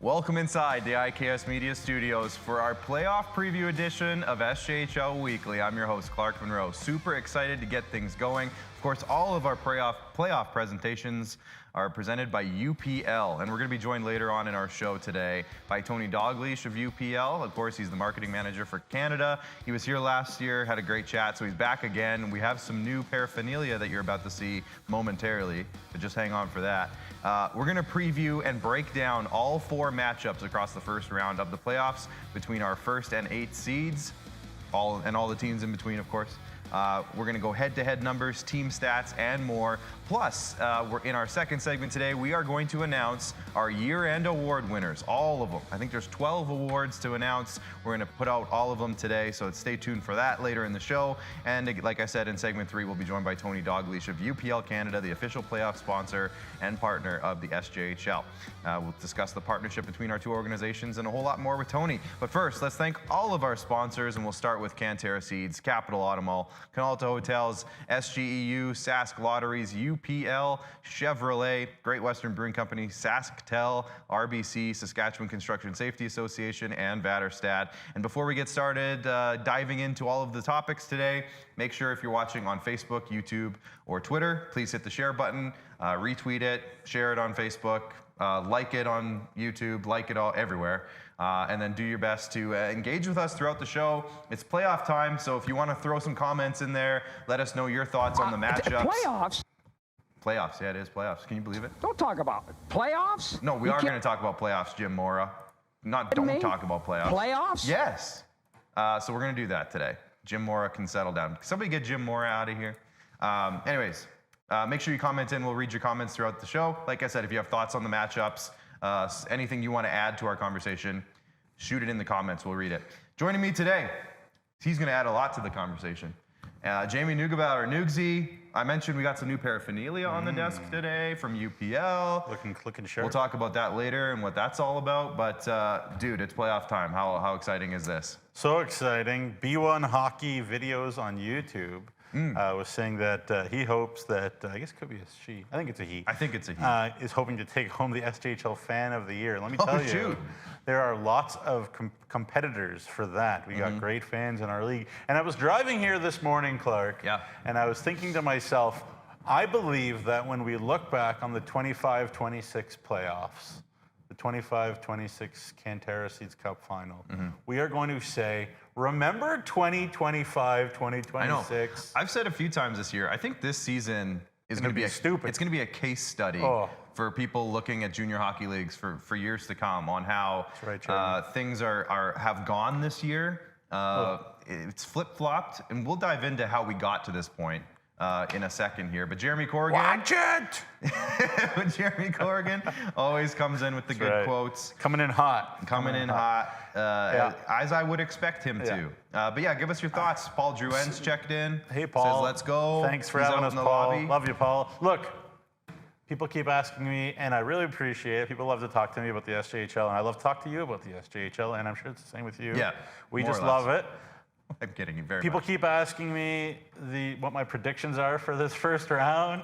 Welcome inside the IKS Media Studios for our playoff preview edition of SJHL Weekly. I'm your host, Clark Munroe. Super excited to get things going. Of course, all of our playoff presentations are presented by UPL, and we're going to be joined later on in our show today by Tony Dalglish of UPL. Of course, he's the marketing manager for Canada. He was here last year, had a great chat, so he's back again. We have some new paraphernalia that you're about to see momentarily, but just hang on for that. We're going to preview and break down all 4 matchups across the first round of the playoffs between our first and 8th seeds, all the teams in between, of course. We're going to go head-to-head numbers, team stats, and more. Plus, we're in our second segment today, we are going to announce our year-end award winners, all of them. I think there's 12 awards to announce. We're going to put out all of them today, so stay tuned for that later in the show. And like I said, in segment 3, we'll be joined by Tony Dalglish of UPL Canada, the official playoff sponsor and partner of the SJHL. We'll discuss the partnership between our 2 organizations and a whole lot more with Tony. But first, let's thank all of our sponsors, and we'll start with Cantera Seeds, Capital Automall, Canalta Hotels, SGEU, Sask Lotteries, UPL, Chevrolet, Great Western Brewing Company, SaskTel, RBC, Saskatchewan Construction Safety Association, and Vatterstad. And before we get started diving into all of the topics today, make sure if you're watching on Facebook, YouTube, or Twitter, please hit the share button, retweet it, share it on Facebook, like it on YouTube, like it all everywhere. And then do your best to engage with us throughout the show. It's playoff time, so if you want to throw some comments in there, let us know your thoughts on the matchups. Playoffs? Playoffs, yeah, it is playoffs. Can you believe it? Don't talk about it. Playoffs? No, we are going to talk about playoffs, Jim Mora. Don't talk about playoffs. Playoffs? Yes. So we're going to do that today. Jim Mora can settle down. Somebody get Jim Mora out of here. Anyways, make sure you comment in. We'll read your comments throughout the show. Like I said, if you have thoughts on the matchups, anything you want to add to our conversation, shoot it in the comments. We'll read it. Joining me today, he's going to add a lot to the conversation. Jamie Neugebauer, Nugsy. I mentioned we got some new paraphernalia on the desk today from UPL. Looking sharp. We'll talk about that later and what that's all about. But dude, it's playoff time. How exciting is this? So exciting. B1 Hockey videos on YouTube. Was saying that he hopes that, I guess it could be a she, I think it's a he. I think it's a he. Is hoping to take home the SJHL Fan of the Year. Let me tell you, there are lots of competitors for that. We got great fans in our league. And I was driving here this morning, Clark, and I was thinking to myself, I believe that when we look back on the 25-26 playoffs, the 25-26 Cantera Seeds Cup final, we are going to say, remember 2025, 2026? I've said a few times this year, I think this season is going to be stupid. It's going to be a case study for people looking at junior hockey leagues for years to come on how things have gone this year. It's flip-flopped, and we'll dive into how we got to this point in a second here. But Jeremy Corrigan. Watch it! Jeremy Corrigan always comes in with the good quotes. Coming in hot. Coming in hot. As I would expect him to. But yeah, give us your thoughts. Paul Druen's checked in. Hey, Paul. Says, let's go. Thanks for having us, Paul. Lobby. Love you, Paul. Look, people keep asking me, and I really appreciate it. People love to talk to me about the SJHL, and I love to talk to you about the SJHL, and I'm sure it's the same with you. Yeah. We just love it. I'm kidding you very People much. keep asking me what my predictions are for this first round.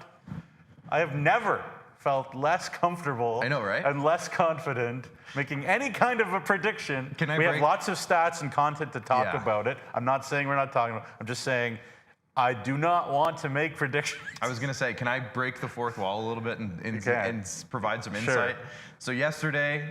I have never felt less comfortable and less confident making any kind of a prediction. We have lots of stats and content to talk about it. I'm not saying we're not talking about it. I'm just saying I do not want to make predictions. I was going to say, can I break the fourth wall a little bit and provide some insight? So yesterday,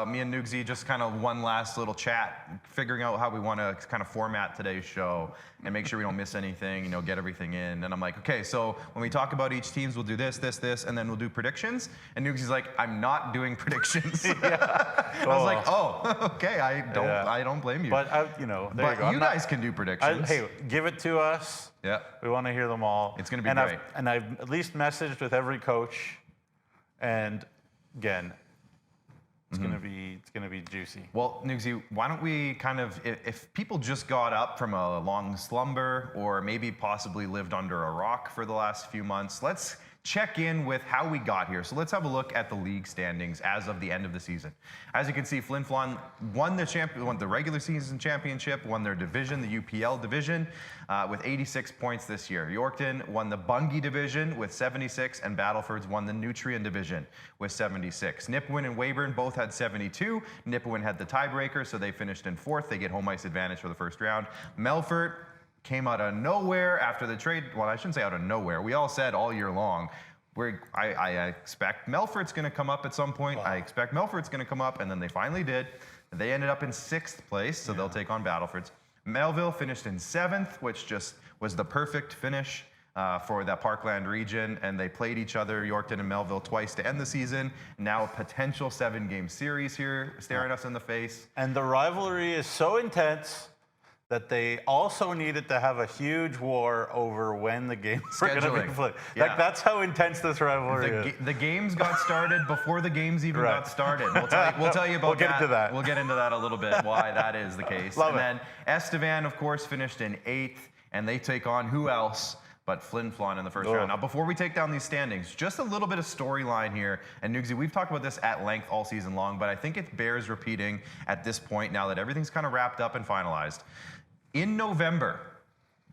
me and Nugsy just kind of one last little chat, figuring out how we want to kind of format today's show and make sure we don't miss anything, get everything in. And I'm like, okay, so when we talk about each teams, we'll do this, this, this, and then we'll do predictions. And Nugsy's like, I'm not doing predictions. I was like, oh, okay, I don't blame you. But there you go. You guys can do predictions. Hey, give it to us. Yeah. We want to hear them all. It's going to be great. And I've at least messaged with every coach. And again, it's going to be juicy. Well, Nugsy, why don't we kind of, if people just got up from a long slumber or maybe possibly lived under a rock for the last few months, let's check in with how we got here. So let's have a look at the league standings as of the end of the season. As you can see, Flin Flon won the regular season championship, won their division, the UPL division, with 86 points this year. Yorkton won the Bungie division with 76, and Battlefords won the Nutrien division with 76. Nipawin and Weyburn both had 72. Nipawin had the tiebreaker, so they finished in 4th. They get home ice advantage for the first round. Melfort came out of nowhere after the trade. Well, I shouldn't say out of nowhere. We all said all year long, I expect Melfort's going to come up at some point. Wow. I expect Melfort's going to come up, and then they finally did. They ended up in 6th place, so they'll take on Battlefords. Melville finished in 7th, which just was the perfect finish for that Parkland region, and they played each other, Yorkton and Melville, twice to end the season. Now a potential 7-game series here staring us in the face. And the rivalry is so intense that they also needed to have a huge war over when the games were going to be played. Yeah. Like, that's how intense this rivalry is. The games got started before the games even got started. We'll tell you about that. We'll get into that. We'll get into that a little bit, why that is the case. Then Estevan, of course, finished in 8th, and they take on who else but Flin Flon in the first round. Now, before we take down these standings, just a little bit of storyline here. And Nugsy, we've talked about this at length all season long, but I think it bears repeating at this point now that everything's kind of wrapped up and finalized. In November,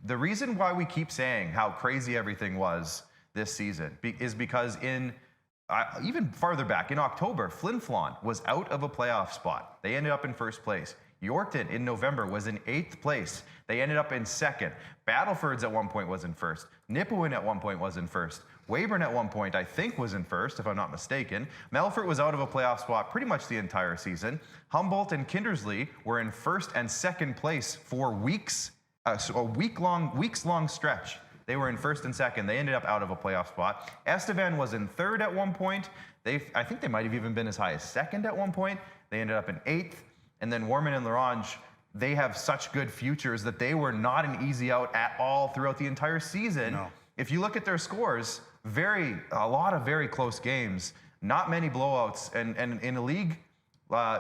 the reason why we keep saying how crazy everything was this season is because even farther back, in October, Flin Flon was out of a playoff spot. They ended up in 1st place. Yorkton in November was in 8th place. They ended up in 2nd. Battlefords at one point was in 1st. Nipawin at one point was in 1st. Weyburn at one point, I think, was in 1st, if I'm not mistaken. Melfort was out of a playoff spot pretty much the entire season. Humboldt and Kindersley were in 1st and 2nd place for weeks, so a weeks-long stretch. They were in 1st and 2nd. They ended up out of a playoff spot. Estevan was in 3rd at one point. I think they might have even been as high as 2nd at one point. They ended up in 8th. And then Warman and Larange, they have such good futures that they were not an easy out at all throughout the entire season. No. If you look at their scores, a lot of very close games, not many blowouts, and in a league,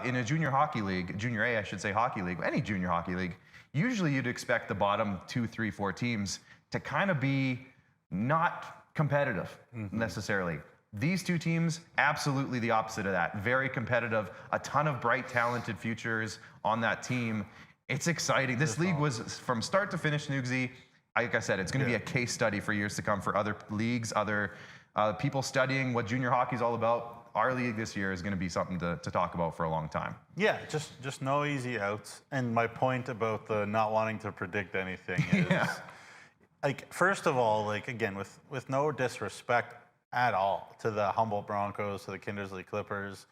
in a junior hockey league, junior A, I should say hockey league, any junior hockey league, usually you'd expect the bottom 2, 3, 4 teams to kind of be not competitive necessarily. These two teams, absolutely the opposite of that. Very competitive, a ton of bright, talented futures on that team. It's exciting. This league was, from start to finish, Nugsy, like I said, it's going to be a case study for years to come for other leagues, other people studying what junior hockey is all about. Our league this year is going to be something to talk about for a long time. Yeah, just no easy outs. And my point about the not wanting to predict anything is, like, first of all, like, again, with no disrespect at all to the Humboldt Broncos, to the Kindersley Clippers,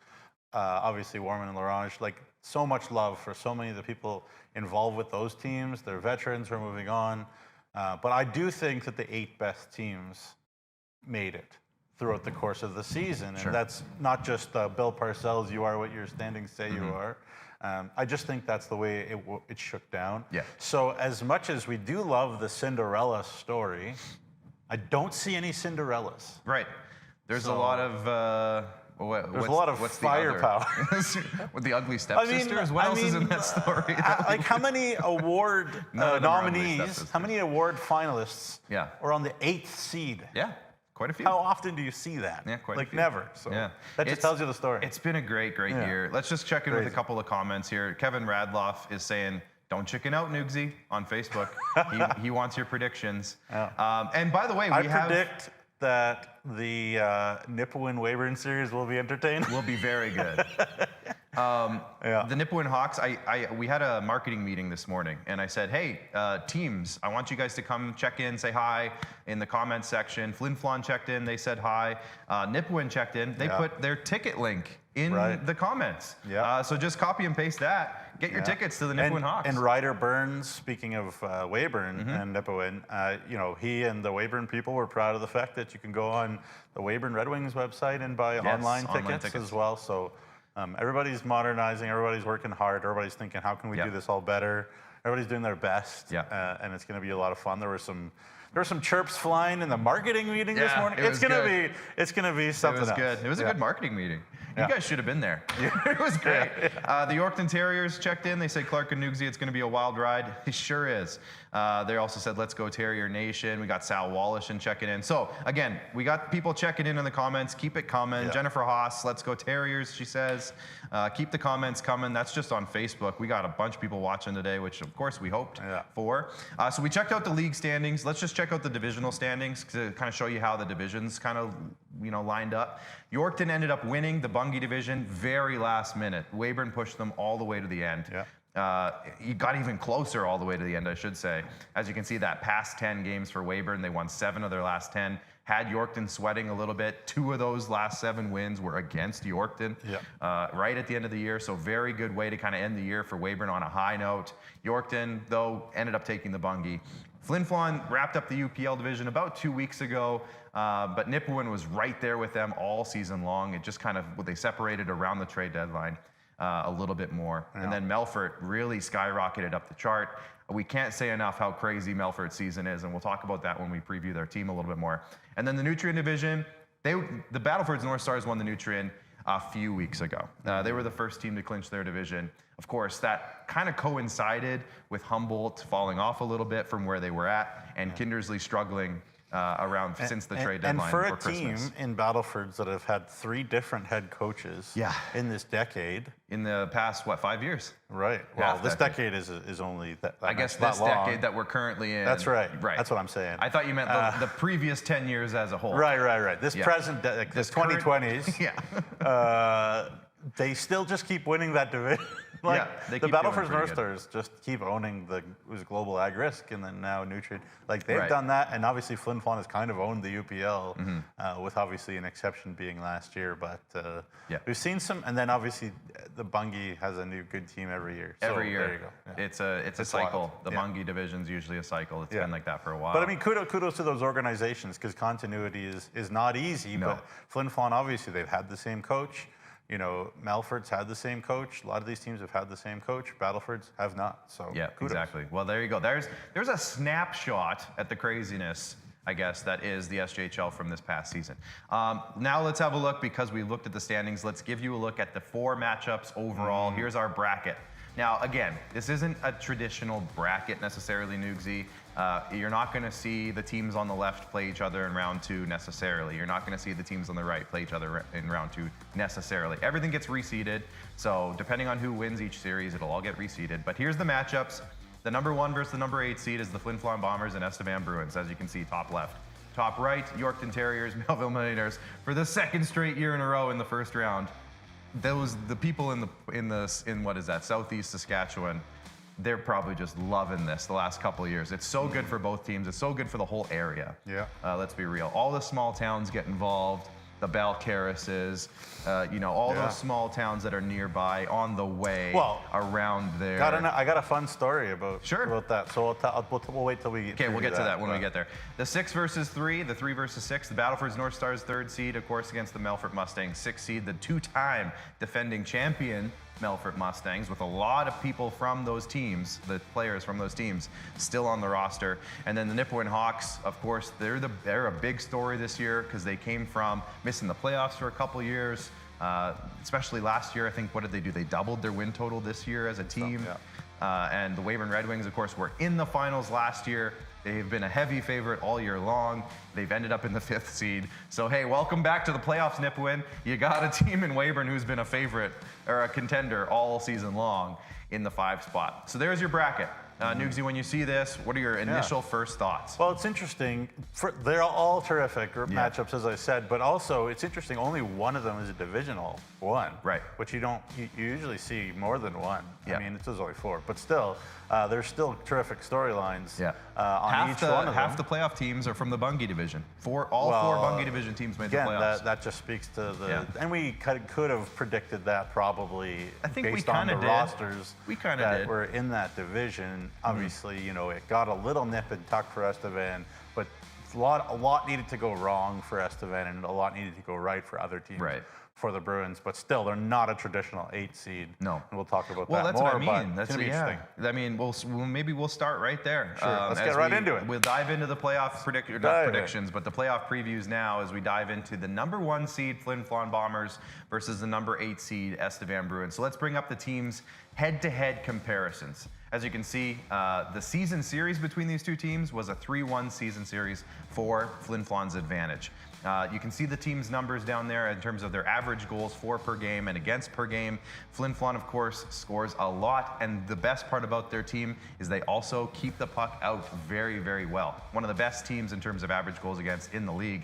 obviously Warman and Larange, like, so much love for so many of the people involved with those teams. They're veterans who are moving on. But I do think that the 8 best teams made it throughout the course of the season. And that's not just Bill Parcells, you are what your standings say you are. I just think that's the way it shook down. Yeah. So as much as we do love the Cinderella story, I don't see any Cinderellas. Right. There's a lot of... there's a lot of firepower. With the ugly stepsisters? What else is in that story? Like, how many award nominees, how many award finalists are on the 8th seed? Yeah, quite a few. How often do you see that? Yeah, quite a few. Like, never. So that just tells you the story. It's been a great year. Let's just check in with a couple of comments here. Kevin Radloff is saying, don't chicken out, Nugsy, on Facebook. he wants your predictions. And by the way, I predict that the Nipawin Weyburn series will be entertaining. Will be very good. The Nipawin Hawks, we had a marketing meeting this morning, and I said, hey, teams, I want you guys to come check in, say hi in the comments section. Flin Flon checked in, they said hi. Nipawin checked in, they put their ticket link in the comments. So just copy and paste that. Get your tickets to the Nipawin Hawks. And Ryder Burns, speaking of Weyburn and Nipawin, you know, he and the Weyburn people were proud of the fact that you can go on the Weyburn Red Wings website and buy online tickets as well. So everybody's modernizing, everybody's working hard, everybody's thinking, how can we do this all better? Everybody's doing their best, and it's going to be a lot of fun. There there were some chirps flying in the marketing meeting this morning. It's gonna be something else. Good. It was a good marketing meeting. You guys should have been there. It was great. The Yorkton Terriers checked in. They said, Clark and Nugsy, it's going to be a wild ride. It sure is. They also said, let's go Terrier Nation. We got Sal Wallish checking in. So, again, we got people checking in the comments. Keep it coming. Jennifer Haas, let's go Terriers, she says. Keep the comments coming. That's just on Facebook. We got a bunch of people watching today, which, of course, we hoped for. So we checked out the league standings. Let's just check out the divisional standings to kind of show you how the divisions kind of, lined up. Yorkton ended up winning the Bungie division very last minute. Weyburn pushed them all the way to the end. You got even closer all the way to the end, I should say. As you can see, that past 10 games for Weyburn, they won 7 of their last 10. Had Yorkton sweating a little bit. 2 of those last 7 wins were against Yorkton right at the end of the year. So very good way to kind of end the year for Weyburn on a high note. Yorkton, though, ended up taking the Bungie. Flin wrapped up the UPL division about 2 weeks ago, but Nipawin was right there with them all season long. It just kind of, they separated around the trade deadline a little bit more. And then Melfort really skyrocketed up the chart. We can't say enough how crazy Melfort's season is, and we'll talk about that when we preview their team a little bit more. And then the Nutrien division, the Battlefords Northstars won the Nutrien a few weeks ago. They were the first team to clinch their division. Of course, that kind of coincided with Humboldt falling off a little bit from where they were at, and Kindersley struggling since the trade deadline. And for a Christmas. team in Battlefords that have had 3 different head coaches in this decade. In the past, 5 years? Right. Well, this decade is only that I guess this decade that we're currently in. That's right. That's what I'm saying. I thought you meant the previous 10 years as a whole. Right. This present, this 2020s. They still just keep winning that division. The Battlefords Northstars just keep owning it was Global Ag Risk and then now Nutrien. They've done that, and obviously Flin has kind of owned the UPL, with obviously an exception being last year. But we've seen some, and then obviously the Bungie has a new good team every year. Every year. There you go. It's a cycle. Wild. The Bungie division's usually a cycle. It's been like that for a while. But I mean, kudos to those organizations, because continuity is not easy. No. But Flin obviously, they've had the same coach. Melfort's had the same coach. A lot of these teams have had the same coach. Battlefords have not. So kudos. Exactly. Well, there you go. There's a snapshot at the craziness, I guess, that is the SJHL from this past season. Now let's have a look, because we looked at the standings. Let's give you a look at the 4 matchups overall. Here's our bracket. Now, again, this isn't a traditional bracket necessarily, Nugsy. You're not going to see the teams on the left play each other in round 2 necessarily. You're not going to see the teams on the right play each other in round 2 necessarily. Everything gets reseeded, so depending on who wins each series, it'll all get reseeded. But here's the matchups. The number 1 versus the number 8 seed is the Flin Bombers and Estevan Bruins, as you can see, top left. Top right, Yorkton Terriers, Melville Millionaires for the 2nd straight year in a row in the first round. The people in what is that, Southeast Saskatchewan, they're probably just loving this the last couple of years. It's so good for both teams. It's so good for the whole area. Let's be real. All the small towns get involved. The Balcarrises, all those small towns that are nearby on the way around there. I got a fun story about that. So we'll wait till we get we'll get to that when we get there. The 6 versus 3, the 3 versus 6, the Battlefords Northstars 3rd seed, of course, against the Melfort Mustangs 6th seed, the 2-time defending champion Melfort Mustangs, with a lot of people from those teams, the players from those teams, still on the roster. And then the Nipawin Hawks, of course, they're a big story this year, because they came from missing the playoffs for a couple years, especially last year. I think, what did they do? They doubled their win total this year as a team. And the Weyburn Red Wings, of course, were in the finals last year. They've been a heavy favorite all year long. They've ended up in the 5th seed. So, hey, welcome back to the playoffs, Nipawin. You got a team in Weyburn who's been a favorite or a contender all season long in the 5 spot. So there's your bracket. Nugsy, when you see this, what are your initial first thoughts? Well, it's interesting. They're all terrific matchups, as I said, but also it's interesting. Only one of them is a divisional one, which you usually see more than one. I mean, it was only 4, but still, there's still terrific storylines on each one of them. Half the playoff teams are from the Bungie division. All 4 Bungie division teams made the playoffs. That just speaks to the, and we could have predicted that probably based on the rosters that were in that division. Obviously, it got a little nip and tuck for Estevan, but a lot needed to go wrong for Estevan, and a lot needed to go right for other teams. For the Bruins, but still, they're not a traditional 8 seed. No, and we'll talk about that more. Well, that's what I mean. That's gonna be interesting. I mean, maybe we'll start right there. Sure. Let's get right into it. We'll dive into the playoff predictions, but the playoff previews now as we dive into the number 1 seed Flin Flon Bombers versus the number 8 seed Estevan Bruins. So let's bring up the teams' head-to-head comparisons. As you can see, the season series between these two teams was a 3-1 season series for Flin Flon's advantage. You can see the team's numbers down there in terms of their average goals for per game and against per game. Flin Flon, of course, scores a lot, and the best part about their team is they also keep the puck out very, very well. One of the best teams in terms of average goals against in the league,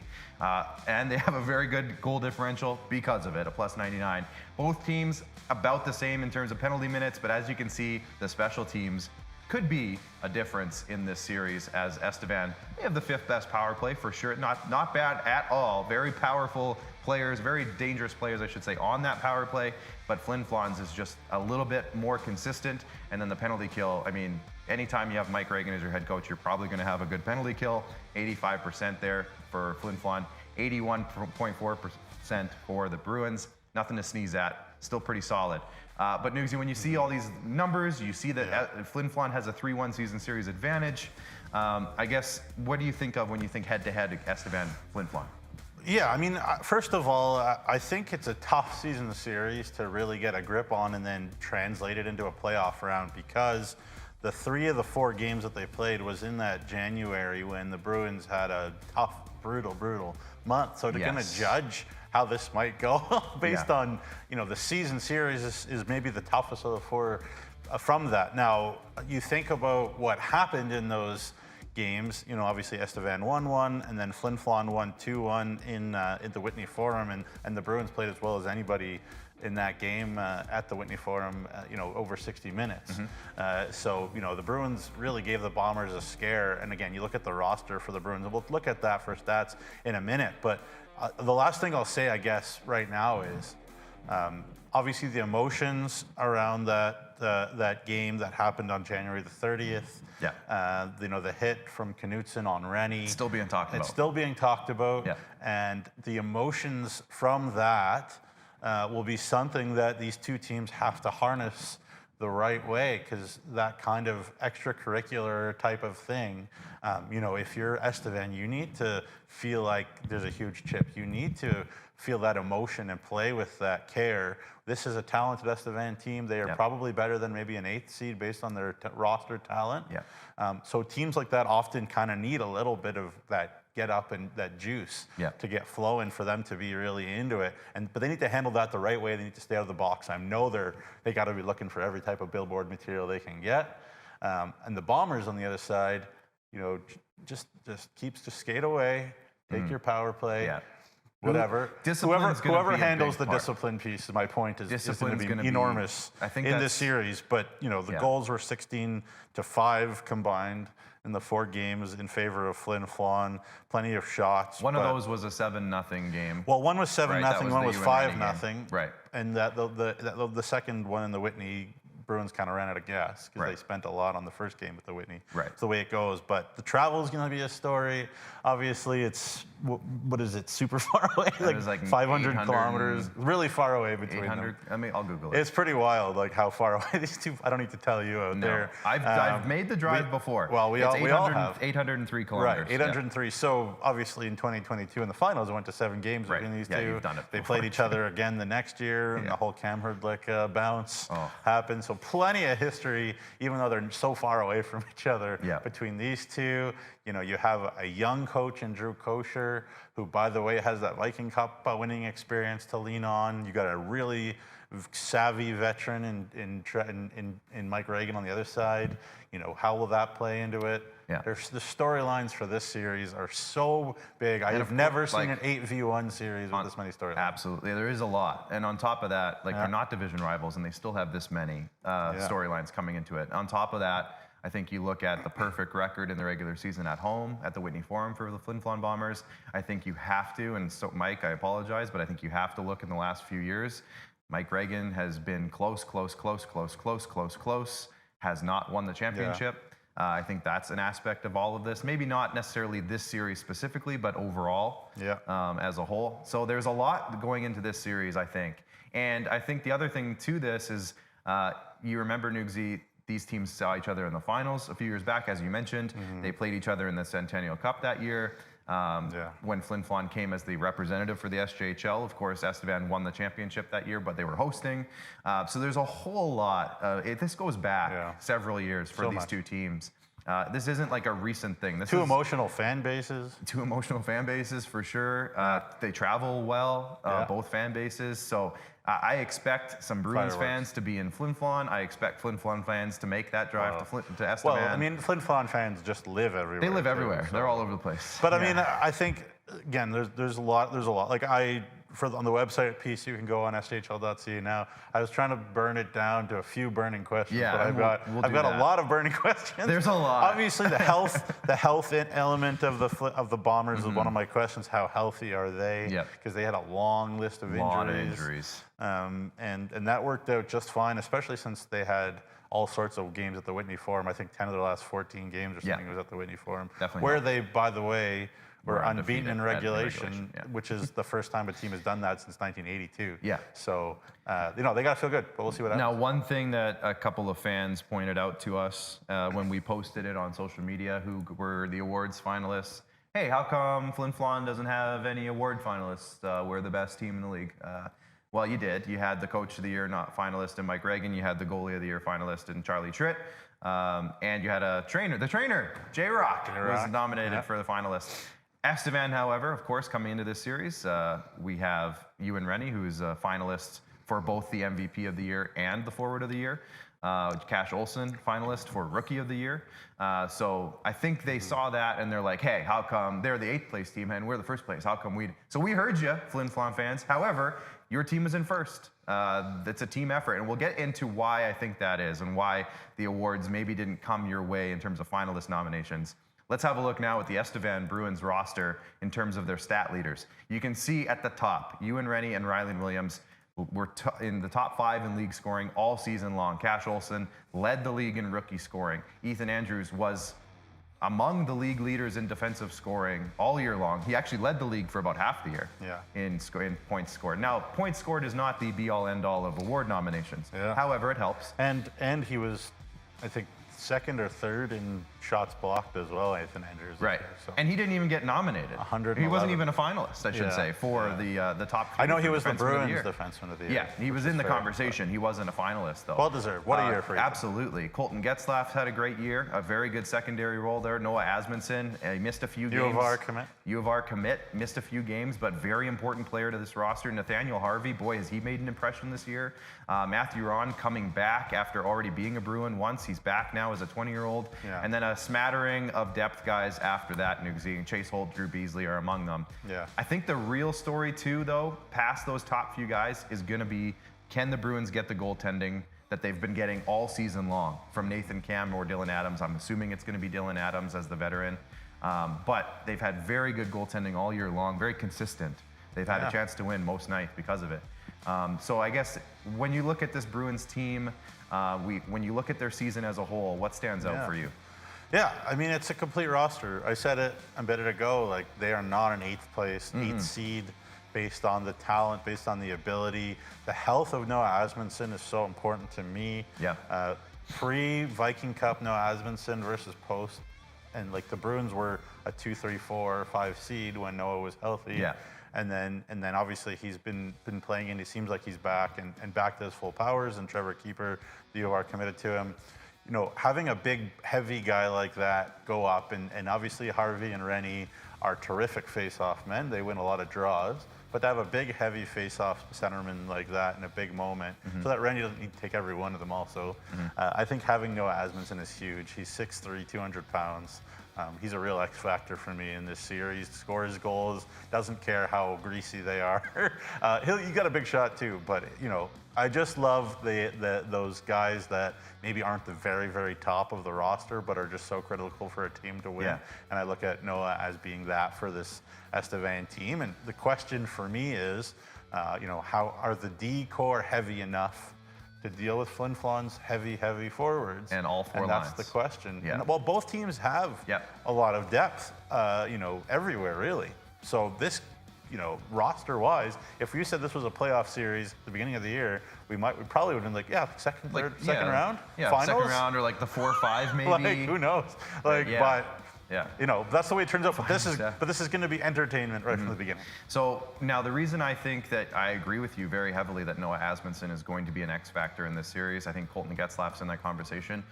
and they have a very good goal differential because of it, a +99. Both teams about the same in terms of penalty minutes, but as you can see, the special teams could be a difference in this series, as Estevan, they have the 5th best power play for sure. Not bad at all. Very powerful players, very dangerous players, I should say, on that power play. But Flin Flon's is just a little bit more consistent. And then the penalty kill, I mean, anytime you have Mike Reagan as your head coach, you're probably going to have a good penalty kill. 85% there for Flin Flon, 81.4% for the Bruins. Nothing to sneeze at. Still pretty solid. But Nugsy, when you see all these numbers, you see that Flin Flon has a 3-1 season series advantage. I guess, what do you think of when you think head-to-head Estevan Flin Flon? Yeah, I mean, first of all, I think it's a tough season series to really get a grip on and then translate it into a playoff round, because the 3 of the 4 games that they played was in that January when the Bruins had a tough, brutal month. So to kind of judge how this might go based on, the season series is maybe the toughest of the 4 from that. Now, you think about what happened in those games, obviously Estevan won 1, and then Flin Flon won 2-1 in the Whitney Forum, and the Bruins played as well as anybody in that game at the Whitney Forum, over 60 minutes. So, the Bruins really gave the Bombers a scare. And again, you look at the roster for the Bruins, and we'll look at that for stats in a minute. But the last thing I'll say, I guess, right now is obviously the emotions around that game that happened on January the 30th. The hit from Knutson on Rennie. It's still being talked about. It's still being talked about. And the emotions from that will be something that these two teams have to harness the right way, because that kind of extracurricular type of thing, if you're Estevan, you need to feel like there's a huge chip. You need to feel that emotion and play with that care. This is a talented Estevan team. They are probably better than maybe an 8th seed based on their roster talent. So teams like that often kind of need a little bit of that get up and that juice to get flowing for them to be really into it. But they need to handle that the right way. They need to stay out of the box. I know they got to be looking for every type of billboard material they can get. And the Bombers on the other side, just skate away, take your power play. Whatever. Whoever handles the discipline piece, my point is going to be enormous in this series. But the goals were 16-5 combined in the 4 games in favor of Flin Flon. Plenty of shots. One of those was a 7-0 game. Well, one was 7-0, one was 5-0. Right. And the second one in the Whitney, Bruins kind of ran out of gas because they spent a lot on the first game at the Whitney. It's the way it goes. But the travel is going to be a story. Obviously, it's, what is it, super far away? Like 500 kilometers. Really far away between them. I mean, I'll Google it. It's pretty wild, like how far away these two, I don't need to tell you out there. I've made the drive before. Well, we all have. 803 kilometers. Right, 803. So obviously in 2022 in the finals, I went to 7 games between these two. You've done it they played each other again the next year, and the whole Cam Herdlick bounce happened. So plenty of history, even though they're so far away from each other between these two. You have a young coach in Drew Kosher, who, by the way, has that Viking Cup winning experience to lean on. You got a really savvy veteran in Mike Reagan on the other side. How will that play into it? The storylines for this series are so big. I have never seen an 8v1 series with this many storylines. Absolutely, there is a lot. And on top of that, they're not division rivals, and they still have this many storylines coming into it. On top of that, I think you look at the perfect record in the regular season at home at the Whitney Forum for the Flin Flon Bombers. I think you have to, and so Mike, I apologize, but I think you have to look in the last few years. Mike Reagan has been close, has not won the championship. I think that's an aspect of all of this. Maybe not necessarily this series specifically, but overall as a whole. So there's a lot going into this series, I think. And I think the other thing to this is, you remember, Nugsy, these teams saw each other in the finals a few years back, as you mentioned. They played each other in the Centennial Cup that year. When Flin Flon came as the representative for the SJHL, of course, Estevan won the championship that year, but they were hosting. So there's a whole lot. This goes back several years for these two teams. This isn't like a recent thing. This Two emotional fan bases. Two emotional fan bases, for sure. They travel well, both fan bases. So I expect some Bruins fans to be in Flin Flon. I expect Flin Flon fans to make that drive to Estevan. Well, I mean, Flin Flon fans just live everywhere. They live everywhere. So. They're all over the place. But I mean, I think, again, there's a lot. Like on the website at PC, you can go on sjhl.ca now. I was trying to burn it down to a few burning questions, but I've got a lot of burning questions. There's a lot. Obviously, the health element of the Bombers is one of my questions. How healthy are they? Because they had a long list of injuries. A lot of injuries. And that worked out just fine, especially since they had all sorts of games at the Whitney Forum. I think 10 of their last 14 games or something was at the Whitney Forum. Definitely. Where they, by the way, were unbeaten in regulation, which is the first time a team has done that since 1982. So, they got to feel good, but we'll see what happens. Now, one thing that a couple of fans pointed out to us when we posted it on social media, who were the awards finalists, hey, how come Flin Flon doesn't have any award finalists? We're the best team in the league. Well, you did. You had the Coach of the Year finalist in Mike Reagan. You had the Goalie of the Year finalist in Charlie Tritt. And you had the trainer, J-Rock, was nominated for the finalists. Estevan, however, of course, coming into this series, we have Ewan Rennie, who's a finalist for both the MVP of the year and the Forward of the Year. Cash Olsen, finalist for Rookie of the Year. So I think they saw that and they're like, hey, how come they're the 8th place team and we're the 1st place? How come we? So we heard you, Flin Flon fans. However, your team is in first. It's a team effort. And we'll get into why I think that is and why the awards maybe didn't come your way in terms of finalist nominations. Let's have a look now at the Estevan Bruins roster in terms of their stat leaders. You can see at the top, Ewan Rennie and Rylan Williams were in the top 5 in league scoring all season long. Cash Olsen led the league in rookie scoring. Ethan Andrews was among the league leaders in defensive scoring all year long. He actually led the league for about half the year in points scored. Now, points scored is not the be-all, end-all of award nominations. However, it helps. And he was, I think, 2nd or 3rd in shots blocked as well, Ethan Andrews. Right. So. And he didn't even get nominated. 111. He wasn't even a finalist, I should say, for the top 3. I know he was the Bruins defenseman of the year. Yeah, he was in the conversation. He wasn't a finalist, though. Well deserved. What a year for you. Absolutely. Colton Getzlaff had a great year, a very good secondary role there. Noah Asmundson, he missed a few games. U of R commit, missed a few games, but very important player to this roster. Nathaniel Harvey, boy, has he made an impression this year. Matthew Ron coming back after already being a Bruin once. He's back now as a 20-year-old. And then a smattering of depth guys after that. Nugsy, Chase Holt, Drew Beasley are among them. I think the real story, too, though, past those top few guys, is going to be, can the Bruins get the goaltending that they've been getting all season long from Nathan Cam or Dylan Adams? I'm assuming it's going to be Dylan Adams as the veteran. But they've had very good goaltending all year long, very consistent. They've had a chance to win most nights because of it. So I guess when you look at this Bruins team, when you look at their season as a whole, what stands out for you? Yeah, I mean, it's a complete roster. I said it, I'm better to go. Like, they are not an 8th place, 8th seed based on the talent, based on the ability. The health of Noah Asmundson is so important to me. Pre-Viking Cup, Noah Asmundson versus post. And, like, the Bruins were a 2, 3, 4, 5 seed when Noah was healthy. And then obviously he's been playing, and he seems like he's back and back to his full powers. And Trevor Keeper, the U are committed to him. You know, having a big, heavy guy like that go up, and obviously Harvey and Rennie are terrific face-off men. They win a lot of draws, but to have a big, heavy face-off centerman like that in a big moment, so that Rennie doesn't need to take every one of them also. I think having Noah Asmundson is huge. He's 6'3", 200 pounds. He's a real X factor for me in this series. Scores goals, doesn't care how greasy they are. You got a big shot too, but you know, I just love those guys that maybe aren't the very, very top of the roster, but are just so critical for a team to win. And I look at Noah as being that for this Estevan team. And the question for me is, you know, how are the D core heavy enough to deal with Flin Flon's heavy forwards. And all four lines. That's the question. Yeah. And, well, both teams have a lot of depth, everywhere, really. So this, roster-wise, if you said this was a playoff series at the beginning of the year, we probably would have been like, second round? Yeah, finals? second round or like the 4 or 5 maybe. Like, who knows? But that's the way it turns out. But this is going to be entertainment right from the beginning. So now the reason I think that I agree with you very heavily that Noah Asmundsson is going to be an X factor in this series, I think Colton Getzlaf's in that conversation.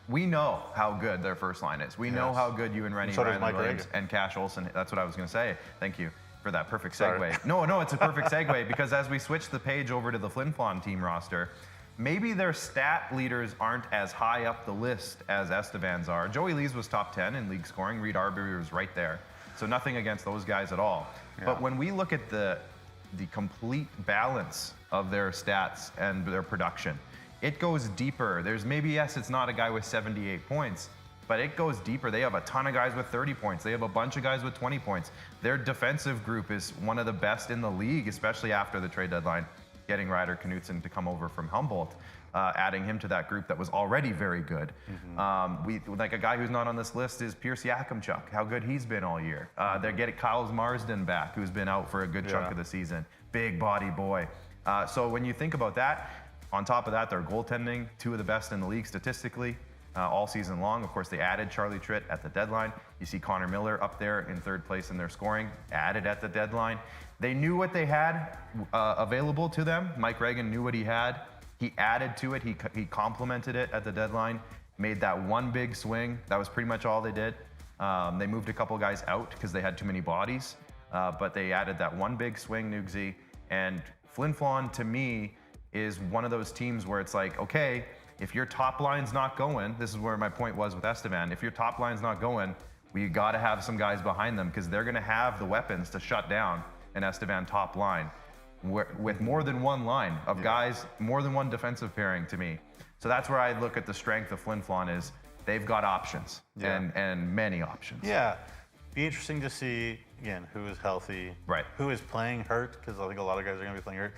We know how good their first line is. We know how good Ewan Rennie, Riley Williams, and Cash Olsen. That's what I was going to say. Thank you for that perfect segue. Sorry. No, it's a perfect segue because as we switch the page over to the Flin Flon team roster, maybe their stat leaders aren't as high up the list as Estevan's are. Joey Lees was top 10 in league scoring. Reed Arbery was right there. So nothing against those guys at all. Yeah. But when we look at the complete balance of their stats and their production, it goes deeper. There's maybe, yes, it's not a guy with 78 points, but it goes deeper. They have a ton of guys with 30 points. They have a bunch of guys with 20 points. Their defensive group is one of the best in the league, especially after the trade deadline, getting Ryder Knutson to come over from Humboldt, adding him to that group that was already very good. Like a guy who's not on this list is Pierce Yakimchuk, how good he's been all year. They're getting Kyles Marsden back, who's been out for a good chunk of the season. Big body boy. So when you think about that, on top of that, they're goaltending, 2 of the best in the league statistically. All season long. Of course, they added Charlie Tritt at the deadline. You see Connor Miller up there in 3rd place in their scoring, added at the deadline. They knew what they had available to them. Mike Reagan knew what he had. He added to it. He complemented it at the deadline, made that one big swing. That was pretty much all they did. They moved a couple guys out because they had too many bodies, but they added that one big swing, Nugsy. And Flin Flon, to me, is one of those teams where it's like, okay, if your top line's not going, this is where my point was with Estevan. If your top line's not going, we got to have some guys behind them because they're going to have the weapons to shut down an Estevan top line with more than one line of guys, more than one defensive pairing to me. So that's where I look at the strength of Flin Flon is they've got options and many options. Yeah. Be interesting to see, again, who is healthy, who is playing hurt, because I think a lot of guys are going to be playing hurt.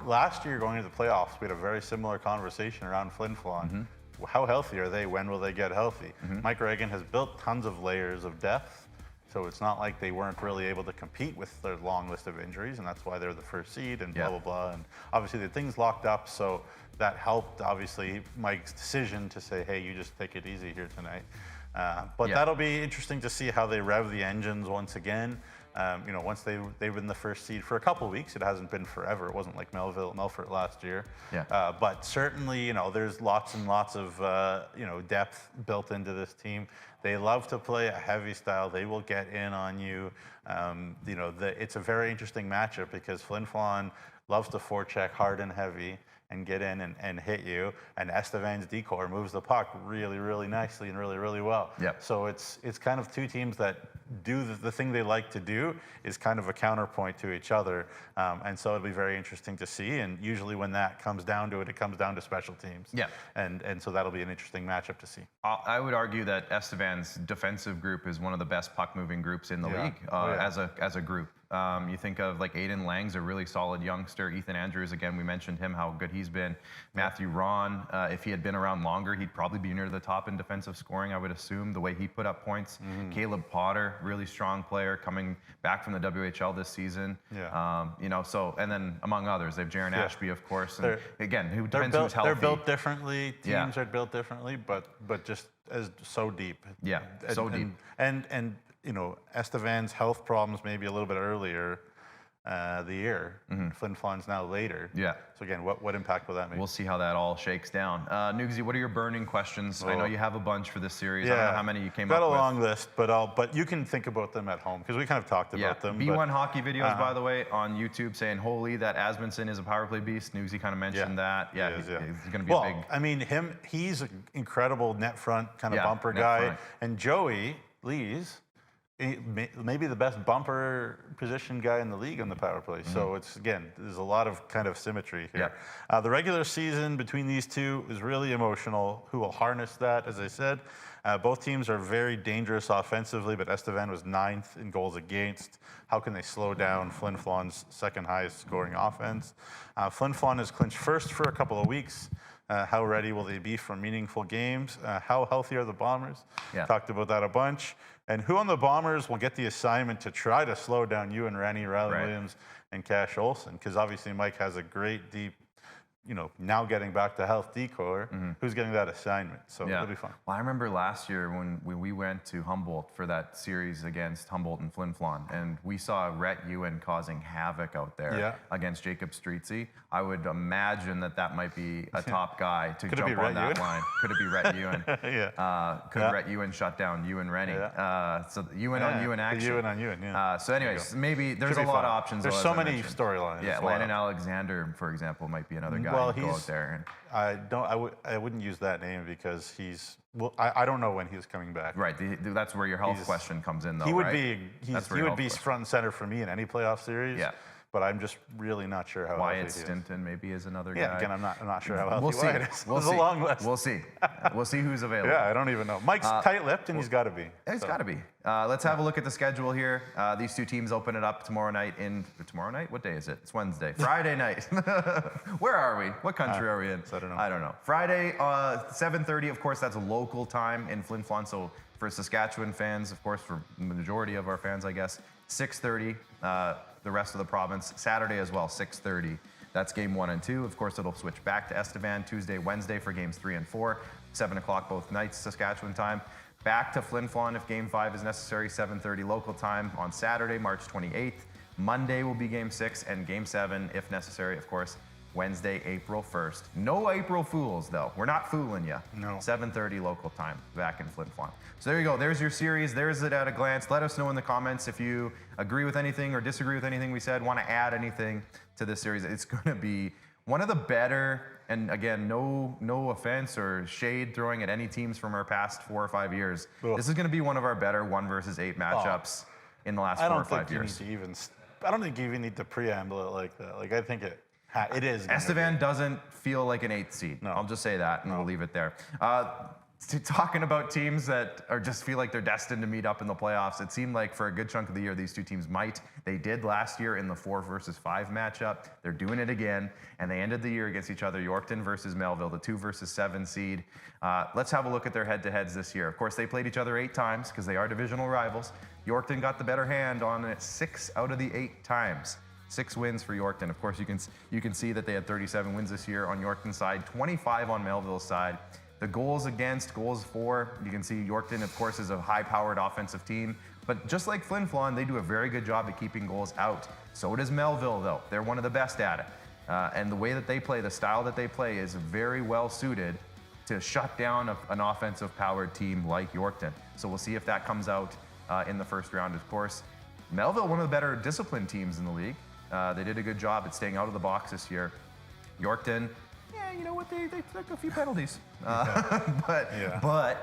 Last year going into the playoffs, we had a very similar conversation around Flin Flon. How healthy are they? When will they get healthy? Mike Reagan has built tons of layers of depth, so it's not like they weren't really able to compete with their long list of injuries, and that's why they're the 1st seed and blah, blah, blah. And obviously the things locked up, so that helped, obviously, Mike's decision to say, hey, you just take it easy here tonight. But that'll be interesting to see how they rev the engines once again. Once they've been the 1st seed for a couple of weeks, it hasn't been forever. It wasn't like Melfort last year. But certainly, there's lots and lots of, depth built into this team. They love to play a heavy style. They will get in on you. It's a very interesting matchup because Flin Flon loves to forecheck hard and heavy and get in and hit you. And Estevan's decor moves the puck really, really nicely and really, really well. So it's kind of 2 teams that do the thing they like to do is kind of a counterpoint to each other. And so it'll be very interesting to see. And usually when that comes down to it, it comes down to special teams. And so that'll be an interesting matchup to see. I would argue that Estevan's defensive group is one of the best puck-moving groups in the league as a group. You think of like Aiden Lang's a really solid youngster. Ethan Andrews, again, we mentioned him, how good he's been. Matthew Ron, if he had been around longer, he'd probably be near the top in defensive scoring, I would assume, the way he put up points. Caleb Potter, really strong player, coming back from the WHL this season. And then among others, they have Jaron Ashby, of course. And again, who depends who's healthy. They're built differently. Teams are built differently, but just as so deep. So deep. And Estevan's health problems maybe a little bit earlier the year. Flin Flon's now later. So again, what impact will that make? We'll see how that all shakes down. Nugsy, what are your burning questions? I know you have a bunch for this series. I don't know how many you came up with. Got a long list, but you can think about them at home because we kind of talked about them. B1 hockey videos, by the way, on YouTube saying, holy, that Asmundsson is a power play beast. Nugsy kind of mentioned that. He's going to be a big... I mean, he's an incredible net front kind of bumper guy. Front. And Joey Lees maybe the best bumper position guy in the league on the power play. So it's, again, there's a lot of kind of symmetry here. The regular season between these two is really emotional. Who will harness that, as I said? Both teams are very dangerous offensively, but Estevan was 9th in goals against. How can they slow down Flin Flon's second highest scoring offense? Flin Flon has clinched first for a couple of weeks. How ready will they be for meaningful games? How healthy are the Bombers? Talked about that a bunch. And who on the Bombers will get the assignment to try to slow down Ewan Rennie, Riley Williams, and Cash Olsen? Because obviously Mike has a great, deep, now getting back to health decor. Who's getting that assignment? So it'll be fun. Well, I remember last year when we went to Humboldt for that series against Humboldt and Flin Flon, and we saw Rhett Ewan causing havoc out there against Jacob Streetsy. I would imagine that might be a top guy to jump on that line. Could it be Rhett Ewan? Could Rhett Ewan shut down Ewan Rennie? So Ewan on Ewan action. Ewan on Ewan, so anyways, maybe there's a lot of options. There's so many storylines. Yeah, Landon Alexander, for example, might be another guy. Well, go out there. I wouldn't use that name because I don't know when he's coming back. Right, that's where your health question comes in, though. He would right? he would be front and center for me in any playoff series. But I'm just really not sure how Wyatt healthy Stinton maybe is another guy. Yeah, again, I'm not sure how healthy Wyatt is. We'll see. A long list. We'll see. We'll see who's available. Yeah, I don't even know. Mike's tight-lipped, and he's got to be. He's got to be. Let's have a look at the schedule here. These two teams open it up tomorrow night. Tomorrow night? What day is it? It's Wednesday. Friday night. Where are we? What country are we in? I don't know. Friday, 7:30. Of course, that's local time in Flin Flon. So for Saskatchewan fans, of course, for the majority of our fans, I guess, 6:30. The rest of the province, Saturday as well, 6:30. That's game 1 and 2. Of course, it'll switch back to Estevan Tuesday, Wednesday for games 3 and 4, 7 o'clock both nights, Saskatchewan time. Back to Flin Flon if game 5 is necessary, 7:30 local time on Saturday, March 28th. Monday will be game 6 and game 7 if necessary, of course, Wednesday, April 1st. No April Fools, though. We're not fooling you. No. 7:30 local time back in Flin Flon. So there you go. There's your series. There's it at a glance. Let us know in the comments if you agree with anything or disagree with anything we said, want to add anything to this series. It's going to be one of the better, and again, no offense or shade throwing at any teams from our past 4 or 5 years. This is going to be one of our better 1 versus 8 matchups in the last 4 or 5 years. I don't think you even need to preamble it like that. Like, I think it is. Estevan doesn't feel like an 8th seed. No. I'll just say that, and we'll leave it there. Talking about teams that just feel like they're destined to meet up in the playoffs, it seemed like for a good chunk of the year, these two teams might. They did last year in the 4 versus 5 matchup. They're doing it again, and they ended the year against each other, Yorkton versus Melville, the 2 versus 7 seed. Let's have a look at their head-to-heads this year. Of course, they played each other 8 times because they are divisional rivals. Yorkton got the better hand on it 6 out of the 8 times. 6 wins for Yorkton. Of course, you can see that they had 37 wins this year on Yorkton's side, 25 on Melville's side. The goals against, goals for, you can see Yorkton, of course, is a high-powered offensive team. But just like Flin Flon, they do a very good job at keeping goals out. So does Melville, though. They're one of the best at it. And the way that they play, the style that they play is very well suited to shut down an offensive-powered team like Yorkton. So we'll see if that comes out in the first round, of course. Melville, one of the better disciplined teams in the league. They did a good job at staying out of the box this year. Yorkton, you know what, they took a few penalties. But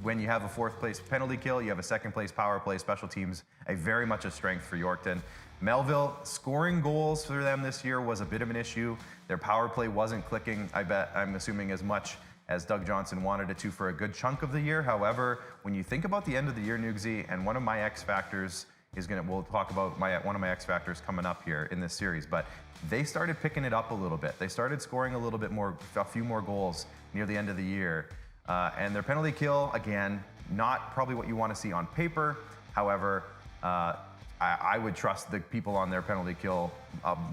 when you have a 4th place penalty kill, you have a 2nd place power play, special teams, very much a strength for Yorkton. Melville, scoring goals for them this year was a bit of an issue. Their power play wasn't clicking, I'm assuming, as much as Doug Johnson wanted it to for a good chunk of the year. However, when you think about the end of the year, Nugsy, and one of my X factors we'll talk about one of my X factors coming up here in this series, but they started picking it up a little bit. They started scoring a little bit more, a few more goals near the end of the year. And their penalty kill, again, not probably what you want to see on paper. However, I would trust the people on their penalty kill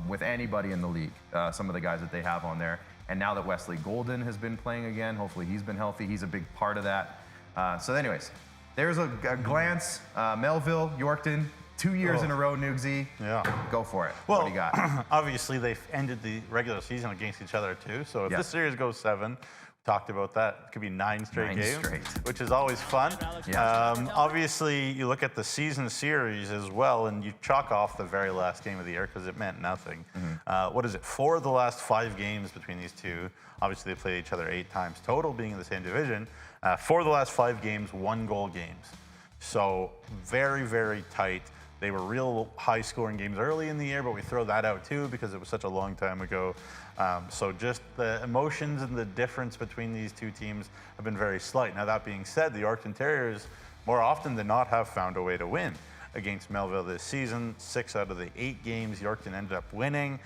with anybody in the league, some of the guys that they have on there. And now that Wesley Golden has been playing again, hopefully he's been healthy. He's a big part of that. So anyways, there's a glance. Melville, Yorkton, 2 years in a row, Nugsy. Yeah. Go for it. Well, what do you got? Obviously, they've ended the regular season against each other, too. So if this series goes 7, talked about that, it could be 9 straight games, which is always fun. Obviously, you look at the season series as well, and you chalk off the very last game of the year because it meant nothing. What is it? 4 of the last 5 games between these two. Obviously, they played each other 8 times total, being in the same division. 4 of the last 5 games, 1-goal games. So very, very tight. They were real high-scoring games early in the year, but we throw that out too because it was such a long time ago. So just the emotions and the difference between these two teams have been very slight. Now, that being said, the Yorkton Terriers, more often than not, have found a way to win against Melville this season. 6 out of the 8 games, Yorkton ended up winning.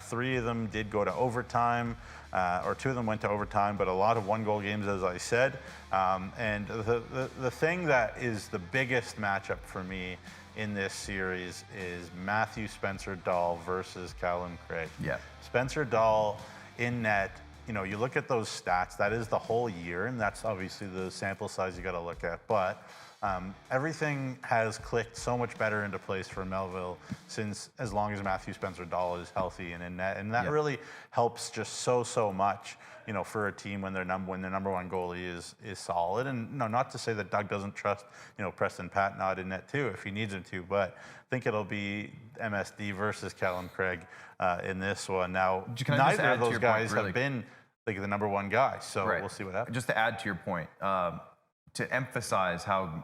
3 of them did go to overtime, or 2 of them went to overtime, but a lot of one-goal games, as I said. And the thing that is the biggest matchup for me in this series is Matthew Spencer-Dahl versus Callum Craig. Yeah. Spencer-Dahl in net, you know, you look at those stats, that is the whole year, and that's obviously the sample size you got to look at. But everything has clicked so much better into place for Melville since as long as Matthew Spencer-Dahl is healthy and in net. And that really helps just so much, you know, for a team when their number one goalie is solid. And no, not to say that Doug doesn't trust, you know, Preston Patnod in net too if he needs him to, but I think it'll be MSD versus Callum Craig in this one. Now, neither of those guys have been like the number one guy, so we'll see what happens. Just to add to your point, to emphasize how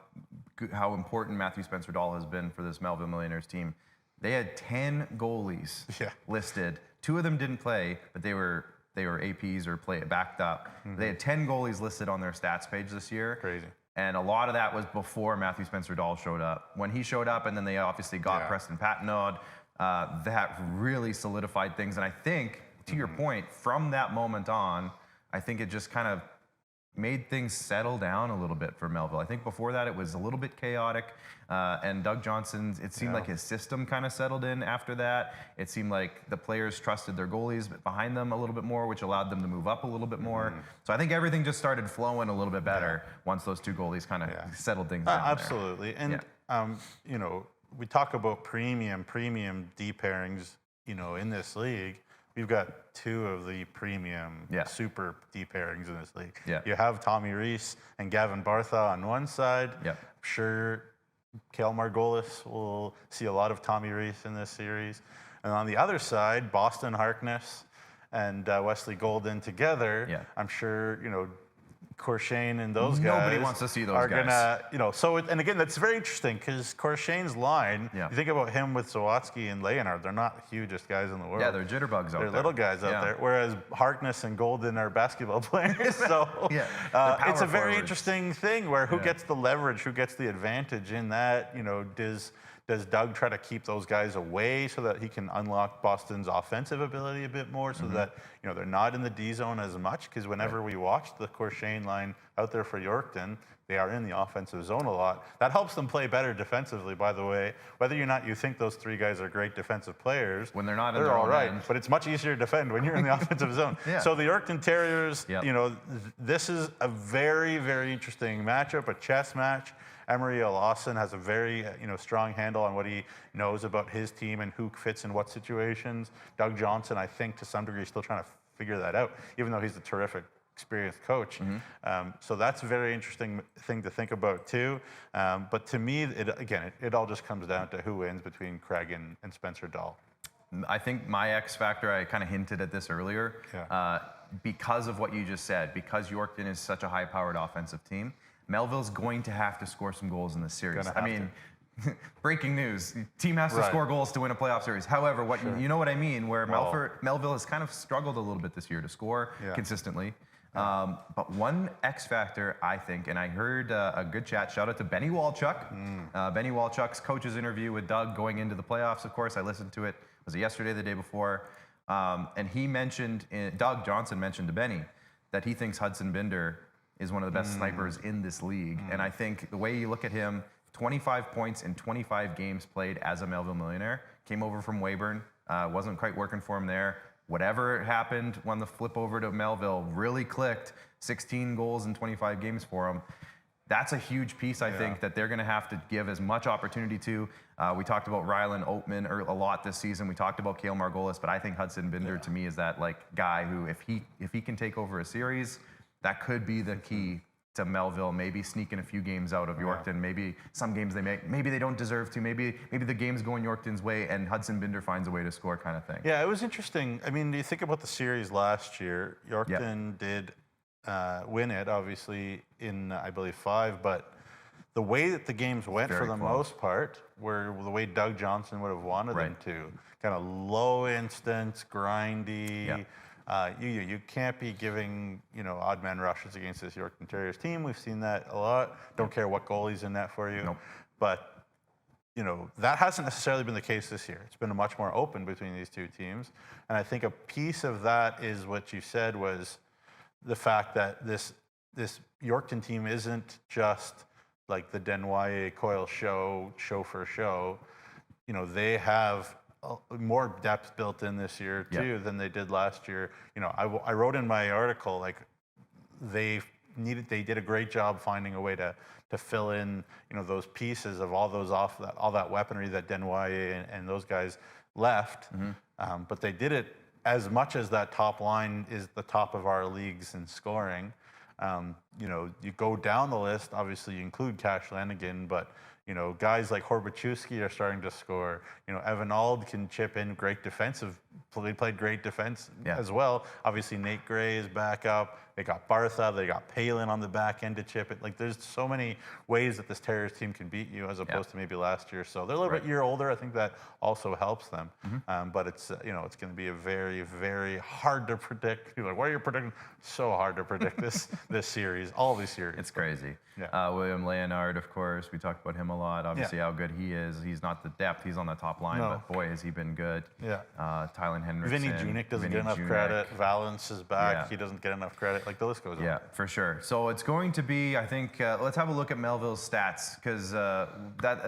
important Matthew Spencer-Dahl has been for this Melville Millionaires team, they had 10 goalies listed. 2 of them didn't play, but they were APs or backed up. They had 10 goalies listed on their stats page this year. Crazy. And a lot of that was before Matthew Spencer-Dahl showed up. When he showed up, and then they obviously got Preston Patnod, that really solidified things. And I think, to your point, from that moment on, I think it just kind of made things settle down a little bit for Melville. I think before that it was a little bit chaotic, and Doug Johnson, it seemed like his system kind of settled in after that. It seemed like the players trusted their goalies behind them a little bit more, which allowed them to move up a little bit more. So I think everything just started flowing a little bit better once those 2 goalies kind of settled things down. Absolutely. There. And you know, we talk about premium D pairings, you know, in this league. We've got 2 of the premium super D pairings in this league. You have Tommy Rees and Gavin Bartha on one side. I'm sure Cale Margolis will see a lot of Tommy Rees in this series. And on the other side, Boston Harkness and Wesley Golden together, I'm sure, you know, Corshane and those guys. Nobody wants to see those are guys. Gonna, you know, so, and again, that's very interesting because Corshane's line, you think about him with Zawatsky and Leonard, they're not the hugest guys in the world. Yeah, they're jitterbugs out there. They're little guys out there, whereas Harkness and Golden are basketball players. So it's a very interesting thing where who gets the leverage, who gets the advantage in that, you know, does Doug try to keep those guys away so that he can unlock Boston's offensive ability a bit more so that, you know, they're not in the D zone as much? Because whenever we watched the Corshane line out there for Yorkton, they are in the offensive zone a lot. That helps them play better defensively, by the way. Whether or not you think those 3 guys are great defensive players, when they're not in they're their all own right. end. But it's much easier to defend when you're in the offensive zone. So the Yorkton Terriers, you know, this is a very, very interesting matchup, a chess match. Emery Lawson has a very strong handle on what he knows about his team and who fits in what situations. Doug Johnson, I think, to some degree, is still trying to figure that out, even though he's a terrific, experienced coach. So that's a very interesting thing to think about, too. But to me, it all just comes down to who wins between Craig and Spencer-Dahl. I think my X factor, I kind of hinted at this earlier, because of what you just said, because Yorkton is such a high-powered offensive team, Melville's going to have to score some goals in this series. I mean, breaking news, the team has to score goals to win a playoff series. However, you know what I mean, where Melville has kind of struggled a little bit this year to score consistently. But one X factor, I think, and I heard a good chat, shout out to Benny Walchuk. Benny Walchuk's coach's interview with Doug going into the playoffs, of course. I listened to it, was it yesterday, the day before? And he mentioned, Doug Johnson mentioned to Benny that he thinks Hudson Binder is one of the best snipers in this league. And I think the way you look at him, 25 points in 25 games played as a Melville Millionaire, came over from Weyburn, wasn't quite working for him there. Whatever happened when the flip over to Melville really clicked, 16 goals in 25 games for him. That's a huge piece, I think, that they're going to have to give as much opportunity to. We talked about Rylan Oatman a lot this season. We talked about Cale Margolis, but I think Hudson Binder to me is that guy who, if he can take over a series, that could be the key to Melville, maybe sneaking a few games out of Yorkton. Maybe some games maybe they don't deserve to. Maybe the game's going Yorkton's way and Hudson Binder finds a way to score, kind of thing. Yeah, it was interesting. I mean, you think about the series last year, Yorkton did win it, obviously, in, I believe, 5, but the way that the games went for the close. most part were the way Doug Johnson would have wanted them to. Kind of low instance, grindy. You can't be giving, odd man rushes against this Yorkton Terriers team. We've seen that a lot. Don't care what goalie's in net for you. Nope. But, that hasn't necessarily been the case this year. It's been much more open between these two teams. And I think a piece of that is what you said was the fact that this Yorkton team isn't just like the Denwye Coyle show for show. They have more depth built in this year too than they did last year. I wrote in my article, like, they did a great job finding a way to fill in, those pieces of all that weaponry that Denwye and those guys left. But they did it as much as that top line is the top of our leagues in scoring. You go down the list, obviously you include Cash Lanigan, but guys like Horbachewski are starting to score. Evan Ald can chip in, great defensive. They played great defense as well. Obviously Nate Gray is back up. They got Bartha. They got Palin on the back end to chip it. Like, there's so many ways that this Terriers team can beat you as opposed to maybe last year. So they're a little bit year older. I think that also helps them. But it's it's going to be a very, very hard to predict. You're like, what are you predicting? So hard to predict this series, all these series. It's crazy. William Leonard, of course, we talked about him a lot. Obviously, how good he is. He's not the depth. He's on the top line, but boy, has he been good. Tylen Henriksen. Vinny Junick doesn't get enough credit. Valance is back. He doesn't get enough credit. Like, the list goes on. Yeah, for sure. So it's going to be, I think, let's have a look at Melville's stats, because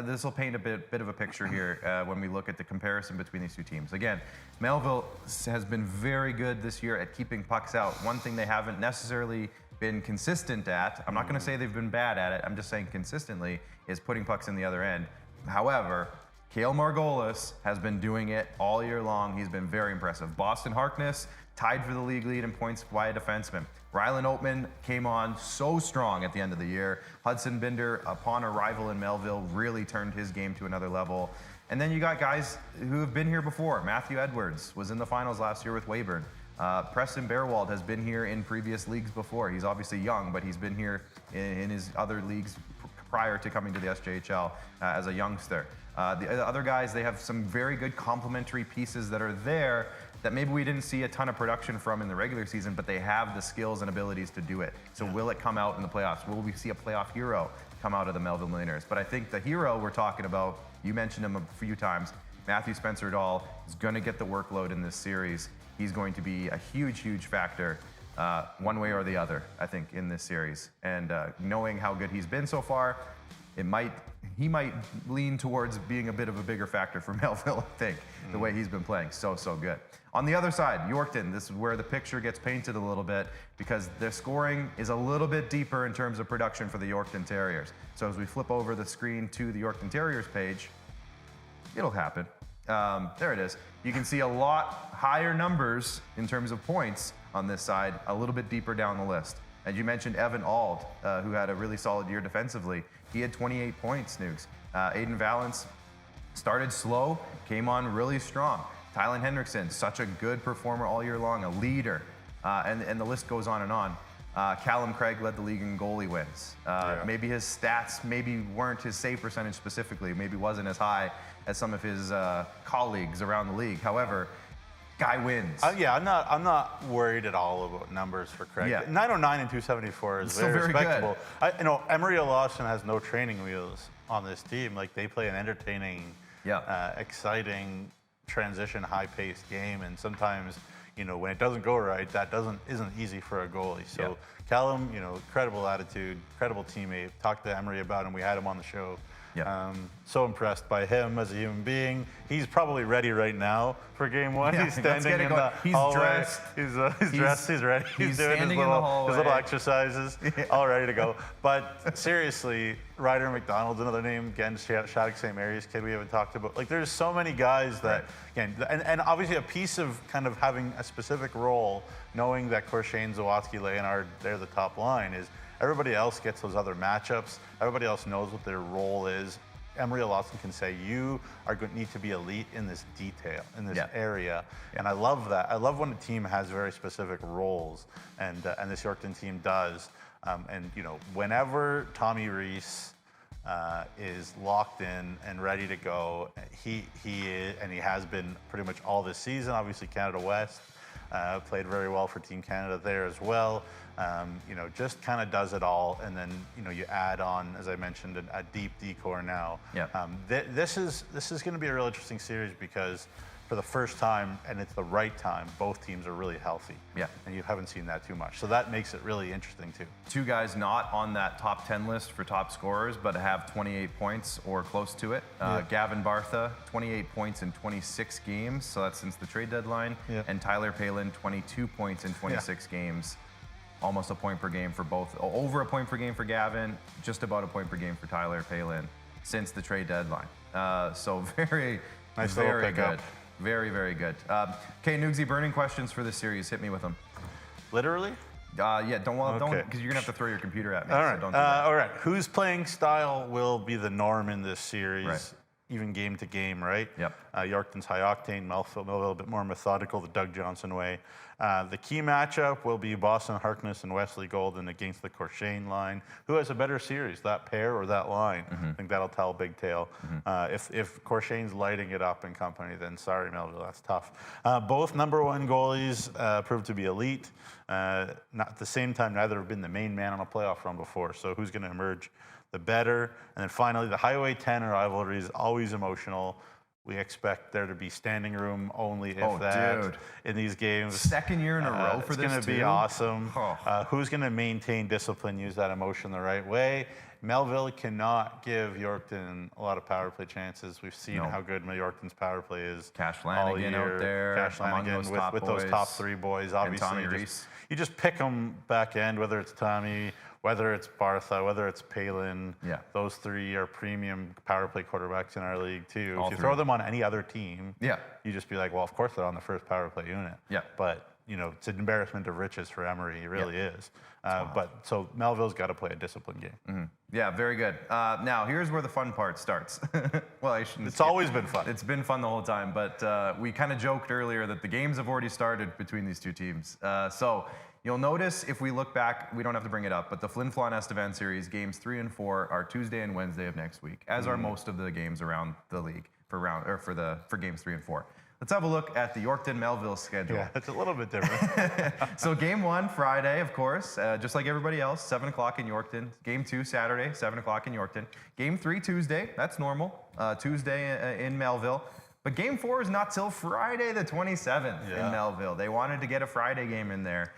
this will paint a bit of a picture here when we look at the comparison between these two teams. Again, Melville has been very good this year at keeping pucks out. One thing they haven't necessarily been consistent at, I'm not going to say they've been bad at it, I'm just saying consistently, is putting pucks in the other end. However, Cale Margolis has been doing it all year long. He's been very impressive. Boston Harkness tied for the league lead in points by a defenseman. Rylan Oatman came on so strong at the end of the year. Hudson Binder, upon arrival in Melville, really turned his game to another level. And then you got guys who have been here before. Matthew Edwards was in the finals last year with Weyburn. Preston Bearwald has been here in previous leagues before. He's obviously young, but he's been here in his other leagues prior to coming to the SJHL as a youngster. The other guys, they have some very good complementary pieces that are there that maybe we didn't see a ton of production from in the regular season, but they have the skills and abilities to do it. So will it come out in the playoffs? Will we see a playoff hero come out of the Melville Millionaires? But I think the hero we're talking about, you mentioned him a few times, Matthew Spencer-Dahl is going to get the workload in this series. He's going to be a huge, huge factor one way or the other, I think, in this series. And knowing how good he's been so far, he might lean towards being a bit of a bigger factor for Melville, I think, the way he's been playing so good. On the other side, Yorkton, this is where the picture gets painted a little bit because their scoring is a little bit deeper in terms of production for the Yorkton Terriers. So as we flip over the screen to the Yorkton Terriers page, it'll happen. There it is. You can see a lot higher numbers in terms of points on this side, a little bit deeper down the list. As you mentioned, Evan Ald, who had a really solid year defensively. He had 28 points, Nukes. Aiden Valance started slow, came on really strong. Tylen Henriksen, such a good performer all year long, a leader. And the list goes on and on. Callum Craig led the league in goalie wins. Maybe his stats weren't his save percentage specifically, maybe wasn't as high as some of his colleagues around the league. However, guy wins. I'm not worried at all about numbers for Craig. 909 and 274 is very respectable. Good. Emery Lawson has no training wheels on this team. Like, they play an entertaining, exciting, transition, high-paced game, and sometimes, when it doesn't go right, that isn't easy for a goalie. So Callum, incredible attitude, incredible teammate. Talked to Emery about him. We had him on the show. So impressed by him as a human being. He's probably ready right now for game one. He's standing in the hallway. He's dressed. He's ready. He's doing his little exercises, all ready to go. But seriously, Ryder McDonald's another name. Again, Shattuck St. Mary's kid we haven't talked about. Like, there's so many guys that, again, and obviously a piece of kind of having a specific role, knowing that Korshane, Zawatsky, Leonard, they're the top line, is everybody else gets those other matchups. Everybody else knows what their role is. Emery Lawson can say, you are going to need to be elite in this detail, in this area. And I love that. I love when a team has very specific roles, and this Yorkton team does. And whenever Tommy Rees is locked in and ready to go. He has been pretty much all this season. Obviously, Canada West played very well for Team Canada there as well. Just kind of does it all, and then you add on, as I mentioned, a deep decor now. Yeah. This is going to be a real interesting series because for the first time, and it's the right time, both teams are really healthy. Yeah. And you haven't seen that too much. So that makes it really interesting too. Two guys not on that top 10 list for top scorers, but have 28 points or close to it. Gavin Bartha, 28 points in 26 games. So that's since the trade deadline. Yeah. And Tyler Palin, 22 points in 26 games. Almost a point per game for both. Over a point per game for Gavin, just about a point per game for Tyler Palin since the trade deadline. So very, nice very good. Up. Very, very good. Okay, Nugsy, burning questions for this series. Hit me with them. Literally? Yeah, don't, because you're gonna have to throw your computer at me. All right. So don't do that. All right. Whose playing style will be the norm in this series? Right. Even game to game, right? Yep. Yorkton's high octane, Melville a bit more methodical, the Doug Johnson way. The key matchup will be Boston Harkness and Wesley Golden against the Corshane line. Who has a better series, that pair or that line? I think that'll tell big tale. If Corshane's lighting it up in company, then sorry, Melville, that's tough. Both #1 goalies proved to be elite. Not at the same time, neither have been the main man on a playoff run before. So who's going to emerge the better? And then finally, the Highway 10 rivalry is always emotional. We expect there to be standing room only, if in these games. Second year in a row for this, it's going to be awesome. Who's going to maintain discipline, use that emotion the right way? Melville cannot give Yorkton a lot of power play chances. We've seen how good Yorkton's power play is. Cash Flanagan out there. Cash Flanagan with those top three boys. Obviously, you just pick them back end, whether it's Tommy, whether it's Bartha, whether it's Palin. Yeah. Those three are premium power play quarterbacks in our league too. If you throw them on any other team, you just be like, well, of course they're on the first power play unit. Yeah. But it's an embarrassment of riches for Emery. It really is. So Melville's got to play a disciplined game. Yeah, very good. Now, here's where the fun part starts. Well, I shouldn't. It's always been fun. It's been fun the whole time, but we kind of joked earlier that the games have already started between these two teams. So you'll notice if we look back, we don't have to bring it up, but the Flin, Flon, Estevan series, games 3 and 4 are Tuesday and Wednesday of next week, as are most of the games around the league for games 3 and 4. Let's have a look at the Yorkton Melville schedule. Yeah, it's a little bit different. So game 1, Friday, of course, just like everybody else, 7 o'clock in Yorkton. Game 2, Saturday, 7 o'clock in Yorkton. Game 3, Tuesday, that's normal, Tuesday in Melville. But game 4 is not till Friday the 27th in Melville. They wanted to get a Friday game in there,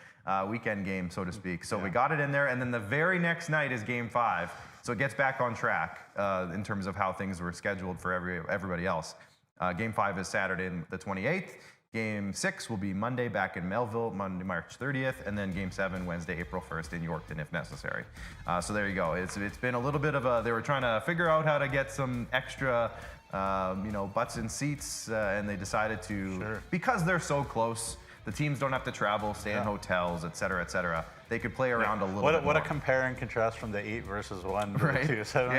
weekend game, so to speak. So we got it in there, and then the very next night is game 5. So it gets back on track in terms of how things were scheduled for everybody else. Game 5 is Saturday the 28th. Game 6 will be Monday back in Melville, Monday, March 30th, and then Game 7, Wednesday, April 1st in Yorkton if necessary. So there you go. It's been a little bit of they were trying to figure out how to get some extra, butts in seats, and they decided to, because they're so close, the teams don't have to travel, stay in hotels, et cetera, They could play around a little bit more. What a compare and contrast from the 8 versus 1 to the 2. So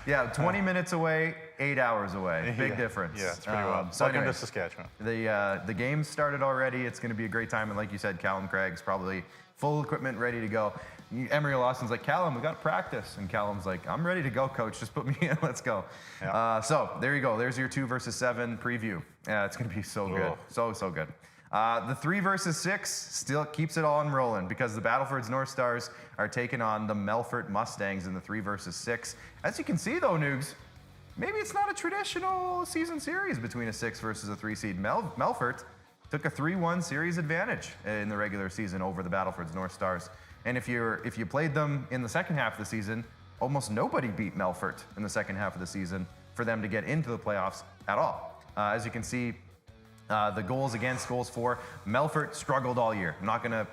yeah, 20 minutes away, 8 hours away. Big difference. Yeah, it's pretty well. So Welcome to Saskatchewan. The game's started already. It's going to be a great time. And like you said, Callum Craig's probably full equipment, ready to go. Emery Lawson's like, Callum, we got to practice. And Callum's like, I'm ready to go, coach. Just put me in. Let's go. Yeah. So there you go. There's your 2 versus 7 preview. Yeah, it's going to be so good. So good. The 3 versus 6 still keeps it on rolling because the Battlefords Northstars are taking on the Melfort Mustangs in the 3 versus 6. As you can see, though, Nugs, maybe it's not a traditional season series between a 6 versus a 3 seed. Melfort took a 3-1 series advantage in the regular season over the Battlefords Northstars. And if you played them in the second half of the season, almost nobody beat Melfort in the second half of the season for them to get into the playoffs at all. As you can see, the goals against, goals for, Melfort struggled all year. I'm not gonna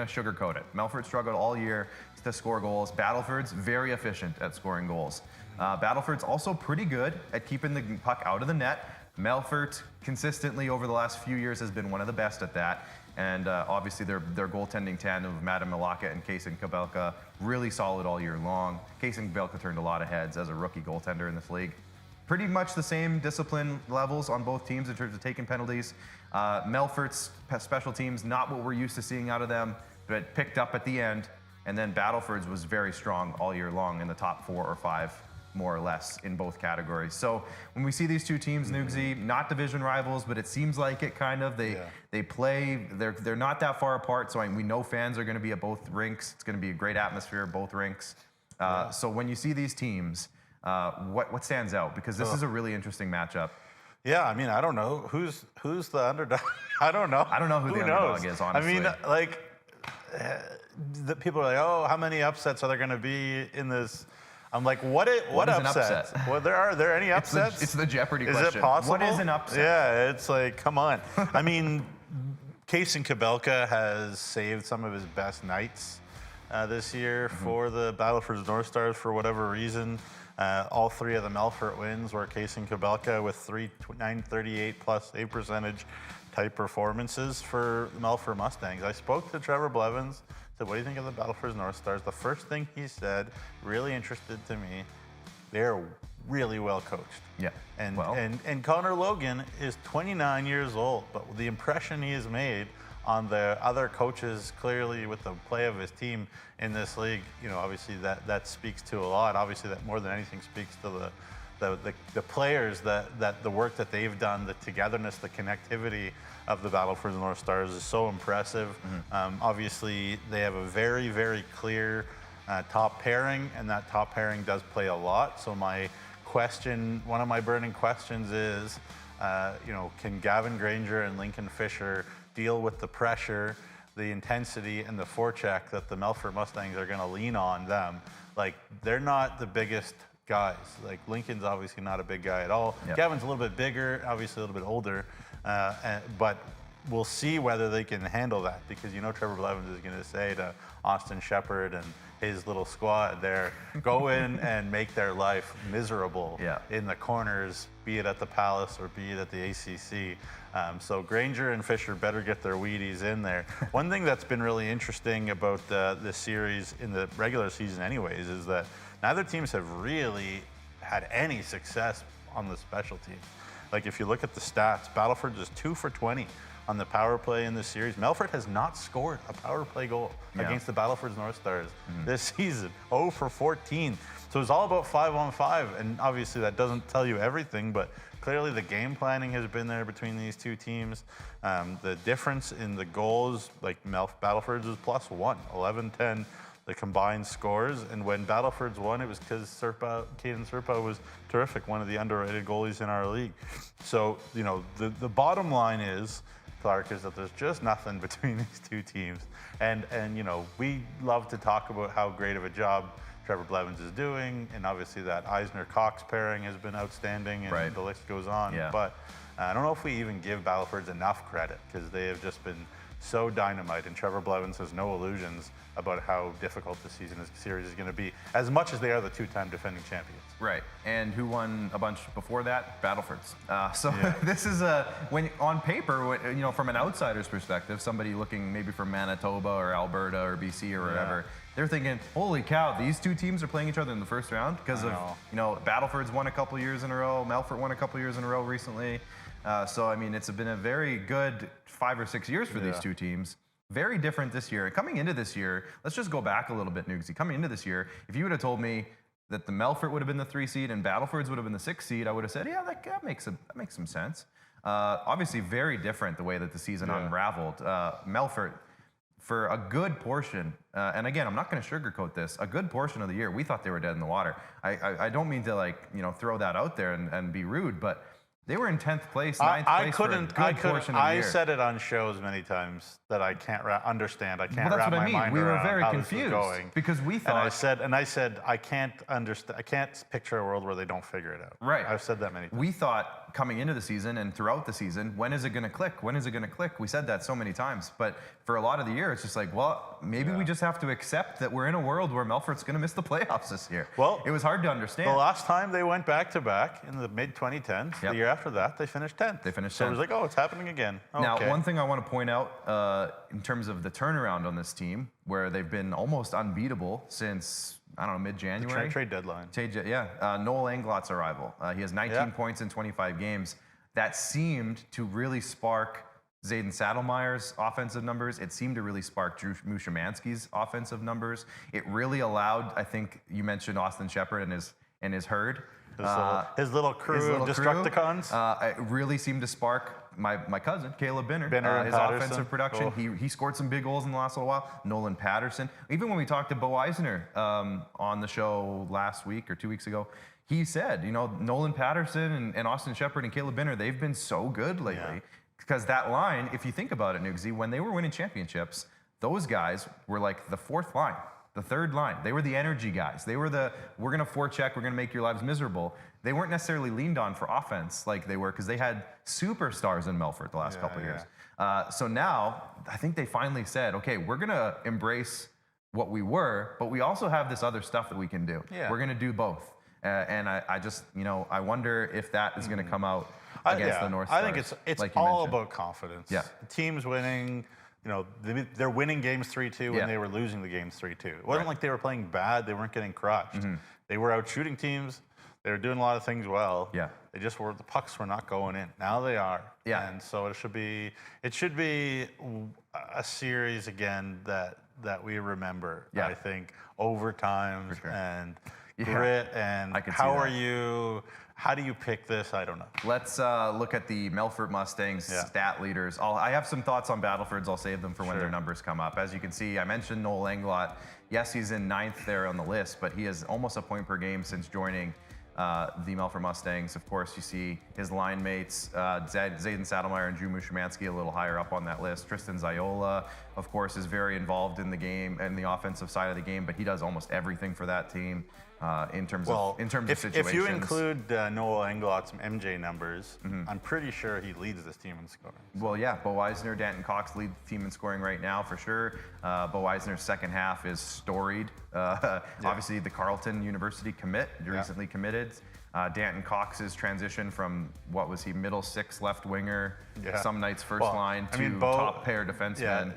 sugarcoat it. Melfort struggled all year to score goals. Battleford's very efficient at scoring goals. Battleford's also pretty good at keeping the puck out of the net. Melfort consistently over the last few years has been one of the best at that. And obviously their goaltending tandem of Madam Malaka and Kaysen Kabelka really solid all year long. Kaysen Kabelka turned a lot of heads as a rookie goaltender in this league. Pretty much the same discipline levels on both teams in terms of taking penalties. Melfort's special teams, not what we're used to seeing out of them, but picked up at the end. And then Battleford's was very strong all year long in the top 4 or 5 more or less in both categories. So when we see these two teams, Nugsy, not division rivals, but it seems like it kind of. They play. They're not that far apart. So we know fans are going to be at both rinks. It's going to be a great atmosphere at both rinks. So when you see these teams, what stands out? Because this is a really interesting matchup. Yeah, I mean, I don't know who's the underdog. I don't know. I don't know who the underdog is, honestly. I mean, like, the people are like, oh, how many upsets are there going to be in this? I'm like, what upsets? Well, are there any upsets? It's the Jeopardy question. Is it possible? What is an upset? Yeah, it's like, come on. I mean, Kaysen Kabelka has saved some of his best nights this year for the Battlefords Northstars for whatever reason. All three of the Melfort wins were Kaysen Kabelka with 938 plus save percentage type performances for the Melfort Mustangs. I spoke to Trevor Blevins, said, what do you think of the Battlefords Northstars? The first thing he said, really interested to me, they're really well coached. Yeah. And Connor Logan is 29 years old, but the impression he has made on the other coaches, clearly with the play of his team in this league, obviously that speaks to a lot. Obviously, that more than anything speaks to the players, that the work that they've done, the togetherness, the connectivity of the Battlefords Northstars is so impressive. Obviously, they have a very, very clear top pairing, and that top pairing does play a lot. So one of my burning questions is, can Gavin Granger and Lincoln Fisher deal with the pressure, the intensity, and the forecheck that the Melfort Mustangs are going to lean on them? Like, they're not the biggest guys. Like, Lincoln's obviously not a big guy at all. Yep. Gavin's a little bit bigger, obviously a little bit older, but we'll see whether they can handle that, because Trevor Blevins is going to say to Austin Shepard and his little squad there, go in and make their life miserable in the corners, be it at the Palace or be it at the ACC. So Granger and Fisher better get their Wheaties in there. One thing that's been really interesting about this series in the regular season anyways is that neither teams have really had any success on the special teams. Like, if you look at the stats, Battlefords is 2 for 20 on the power play in this series. Melfort has not scored a power play goal against the Battlefords Northstars this season, 0 for 14. So it's all about 5-on-5, and obviously that doesn't tell you everything, but clearly the game planning has been there between these two teams. The difference in the goals, like Battlefords is +1, 11-10. The combined scores, and when Battlefords won, it was because Caden Serpa was terrific, one of the underrated goalies in our league. So, the bottom line is, Clark, is that there's just nothing between these two teams. And we love to talk about how great of a job Trevor Blevins is doing, and obviously that Eisner-Cox pairing has been outstanding, and the list goes on. Yeah. But I don't know if we even give Battlefords enough credit, because they have just been so dynamite, and Trevor Blevins has no illusions about how difficult this series is going to be, as much as they are the two-time defending champions. Right, and who won a bunch before that? Battlefords. This is when on paper, from an outsider's perspective, somebody looking maybe from Manitoba or Alberta or BC or whatever, they're thinking, holy cow, these two teams are playing each other in the first round because of, Battlefords won a couple years in a row, Melfort won a couple years in a row recently. So, I mean, it's been a very good 5 or 6 years for these two teams. Very different this year. Coming into this year, let's just go back a little bit, Nugsy. Coming into this year, if you would have told me that the Melfort would have been the 3 seed and Battlefords would have been the 6 seed, I would have said, yeah, that makes some sense. Obviously, very different the way that the season unraveled. Melfort, for a good portion, and again, I'm not going to sugarcoat this, a good portion of the year, we thought they were dead in the water. I don't mean to throw that out there and be rude, but they were in 10th place, 9th place for a good portion of the year. I said it on shows many times that I can't understand. I can't wrap my mind around. We were very how confused this is going. Because we thought. And I said I can't understand. I can't picture a world where they don't figure it out. Right. I've said that many times. We thought coming into the season and throughout the season, when is it going to click? When is it going to click? We said that so many times. But for a lot of the year, it's just like, well, maybe we just have to accept that we're in a world where Melfort's going to miss the playoffs this year. Well, it was hard to understand. The last time they went back-to-back in the mid-2010s, the year after that, they finished 10th. They finished 10th. So it was like, oh, it's happening again. Oh, now, one thing I want to point out in terms of the turnaround on this team, where they've been almost unbeatable since, I don't know, mid-January. The trade deadline. Noel Anglot's arrival. He has 19 points in 25 games. That seemed to really spark Zayden Saddlemeyer's offensive numbers. It seemed to really spark Drew Mushimansky's offensive numbers. It really allowed, I think you mentioned Austin Shepard and and his herd. His little crew of Destructicons. It really seemed to spark my cousin, Caleb Binner, his Patterson. offensive production. He scored some big goals in the last little while. Nolan Patterson. Even when we talked to Bo Eisner on the show last week or 2 weeks ago, he said, Nolan Patterson and Austin Shepard and Caleb Binner, they've been so good lately. Yeah. Because that line, if you think about it, Nugsy, when they were winning championships, those guys were like the fourth line, the third line. They were the energy guys. They were we're going to forecheck, we're going to make your lives miserable. They weren't necessarily leaned on for offense like they were because they had superstars in Melfort the last couple of years. So now, I think they finally said, okay, we're going to embrace what we were, but we also have this other stuff that we can do. Yeah. We're going to do both. And I just, I wonder if that is going to come out against the Northstars. I think it's like all about confidence. Yeah. The team's winning. They're winning games 3-2 and they were losing the games 3-2. It wasn't like they were playing bad. They weren't getting crushed. They were out shooting teams. They were doing a lot of things well. Yeah. They just the pucks were not going in. Now they are. Yeah. And so it should be a series again that we remember. Yeah. I think overtime and grit and how do you pick this? I don't know. Let's look at the Melfort Mustangs stat leaders. I have some thoughts on Battlefords. I'll save them for when their numbers come up. As you can see, I mentioned Noel Englot. Yes, he's in 9th there on the list, but he has almost a point per game since joining the Melfort Mustangs. Of course, you see his line mates, Zayden Saddlemeyer and Drew Mushimansky a little higher up on that list. Tristan Ziola, of course, is very involved in the game and the offensive side of the game, but he does almost everything for that team. In terms of situations. If you include Noel Englot's MJ numbers, I'm pretty sure he leads this team in scoring. Well, yeah, Bo Eisner, Danton Cox lead the team in scoring right now for sure. Bo Eisner's second half is storied. Obviously, the Carleton University commit recently committed. Danton Cox's transition from what was he, middle six left winger, some nights first line to top pair defenseman.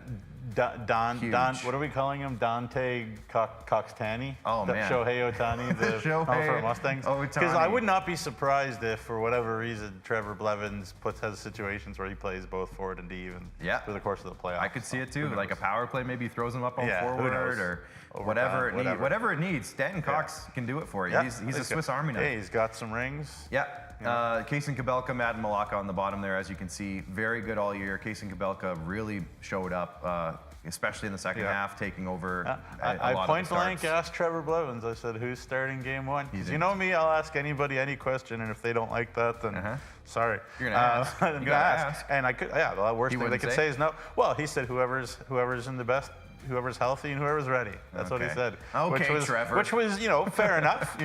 Don, what are we calling him? Dante Cox-Tani? Oh, man. Shohei Ohtani, the Melfort Mustangs? Because I would not be surprised if, for whatever reason, Trevor Blevins has situations where he plays both forward and D even through the course of the playoffs. I could see it too. Like a power play maybe throws him up on forward or whatever it needs. Danton Cox can do it for you. He's a Swiss Army knife. Hey, he's got some rings. Yeah. Kaysen Kabelka, Madden Malacca on the bottom there, as you can see, very good all year. Kaysen Kabelka really showed up, especially in the second half, taking over a lot I point of the blank asked Trevor Blevins, I said, who's starting game one? Because you know me, I'll ask anybody any question, and if they don't like that, then sorry. You're going to ask. I'm going to ask. And I could, the worst thing they could say is no. Well, he said whoever's in the best, whoever's healthy and whoever's ready. That's what he said. Okay, Trevor. Which was, fair enough.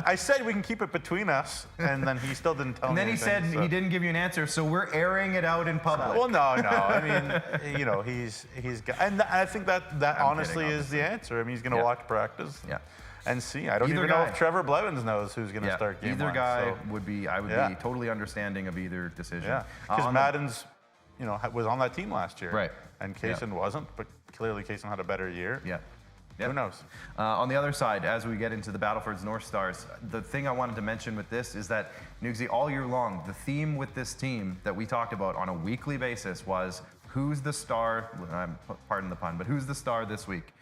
I said we can keep it between us, and then he still didn't tell me. And then he said he didn't give you an answer, so we're airing it out in public. Well, no. I mean, he's got, and I think that honestly is the answer. I mean, he's going to watch practice. And see. I don't even know if Trevor Blevins knows who's going to start game one. Either guy would be. I would be totally understanding of either decision. Yeah, because Madden's, was on that team last year. Right. And Kaysen wasn't, but clearly Kaysen had a better year. Yeah. Who knows? On the other side, as we get into the Battlefords Northstars, the thing I wanted to mention with this is that, Nugsy, all year long, the theme with this team that we talked about on a weekly basis was who's the star, pardon the pun, but who's the star this week?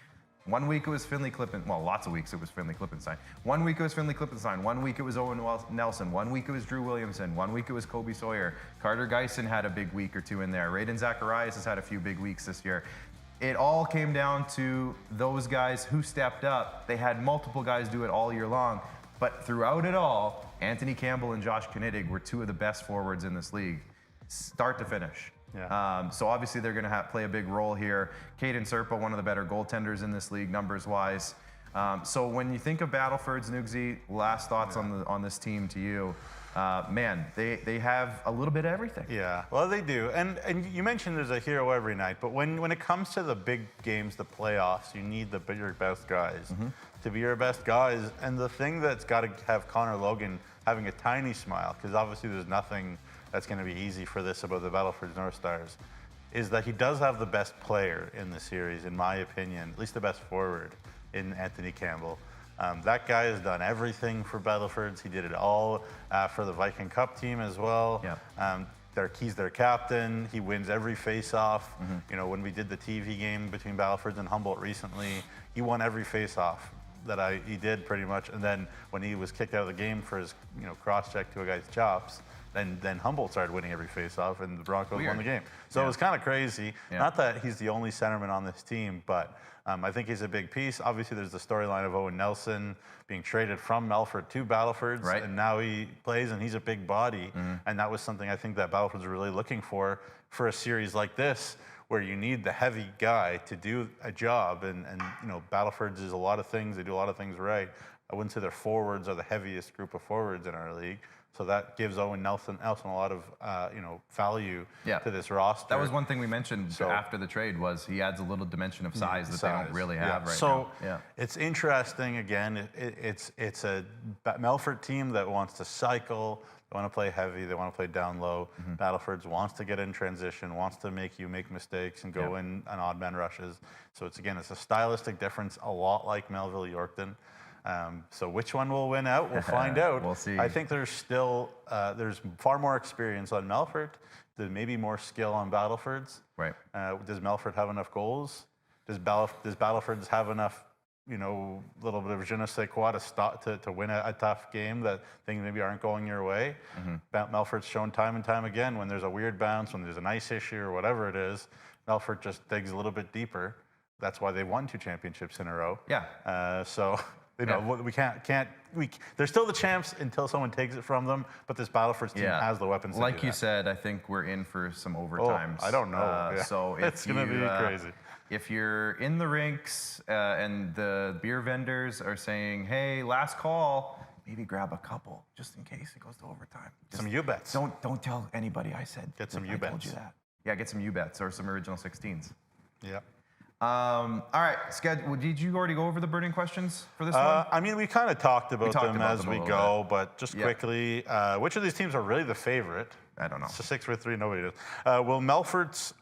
1 week it was Finley lots of weeks it was Finley Klippenstein. 1 week it was Finley Klippenstein. 1 week it was Owen Nelson. 1 week it was Drew Williamson. 1 week it was Kobe Sawyer. Carter Geisen had a big week or two in there. Raiden Zacharias has had a few big weeks this year. It all came down to those guys who stepped up. They had multiple guys do it all year long. But throughout it all, Anthony Campbell and Josh Knittig were two of the best forwards in this league, start to finish. So obviously they're going to play a big role here. Caden Serpa, one of the better goaltenders in this league, numbers-wise. So when you think of Battlefords, Nugsy, last thoughts on this team to you. Man, they have a little bit of everything. Yeah, well, they do. And you mentioned there's a hero every night, but when it comes to the big games, the playoffs, you need your best guys to be your best guys. And the thing that's got to have Connor Logan having a tiny smile, because obviously there's nothing that's going to be easy for this about the Battlefords Northstars, is that he does have the best player in the series, in my opinion, at least the best forward in Anthony Campbell. That guy has done everything for Battlefords. He did it all for the Viking Cup team as well. He's their captain. He wins every face-off. When we did the TV game between Battlefords and Humboldt recently, he won every face-off. he did pretty much. And then when he was kicked out of the game for his cross check to a guy's chops, then Humboldt started winning every face-off, and the Broncos won the game. So it was kind of crazy. Yeah. Not that he's the only centerman on this team, but I think he's a big piece. Obviously, there's the storyline of Owen Nelson being traded from Melfort to Battlefords, and now he plays, and he's a big body. And that was something I think that Battlefords are really looking for a series like this, where you need the heavy guy to do a job. And Battlefords is a lot of things. They do a lot of things right. I wouldn't say their forwards are the heaviest group of forwards in our league. So that gives Owen Nelson a lot of value to this roster. That was one thing we mentioned after the trade, was he adds a little dimension of size that they don't really have right now. So it's interesting. Again, it's a Melfort team that wants to cycle. They want to play heavy. They want to play down low. Battlefords wants to get in transition, wants to make you make mistakes and go in on odd man rushes. So it's a stylistic difference, a lot like Melville Yorkton. So which one will win out? We'll find out. We'll see. I think there's still there's far more experience on Melfort. There's maybe more skill on Battlefords. Right. Does Melfort have enough goals? Does Battlefords have enough, little bit of je ne sais quoi to win a tough game that things maybe aren't going your way? Melfort's shown time and time again, when there's a weird bounce, when there's an ice issue or whatever it is, Melfort just digs a little bit deeper. That's why they won 2 championships in a row. Yeah. We can't. They're still the champs until someone takes it from them. But this Battlefords team has the weapons. Like you said, I think we're in for some overtimes. I don't know. So it's gonna be crazy. If you're in the rinks and the beer vendors are saying, "Hey, last call," maybe grab a couple just in case it goes to overtime. Some U-bets. Don't tell anybody I said. Get some U-bets. I told you that. Yeah, get some U-bets or some original 16s. Yeah. All right, did you already go over the burning questions for this one? I mean, we kind of talked about them as we go, but just quickly, which of these teams are really the favorite? I don't know. It's a 6-3, nobody does. Will Melfort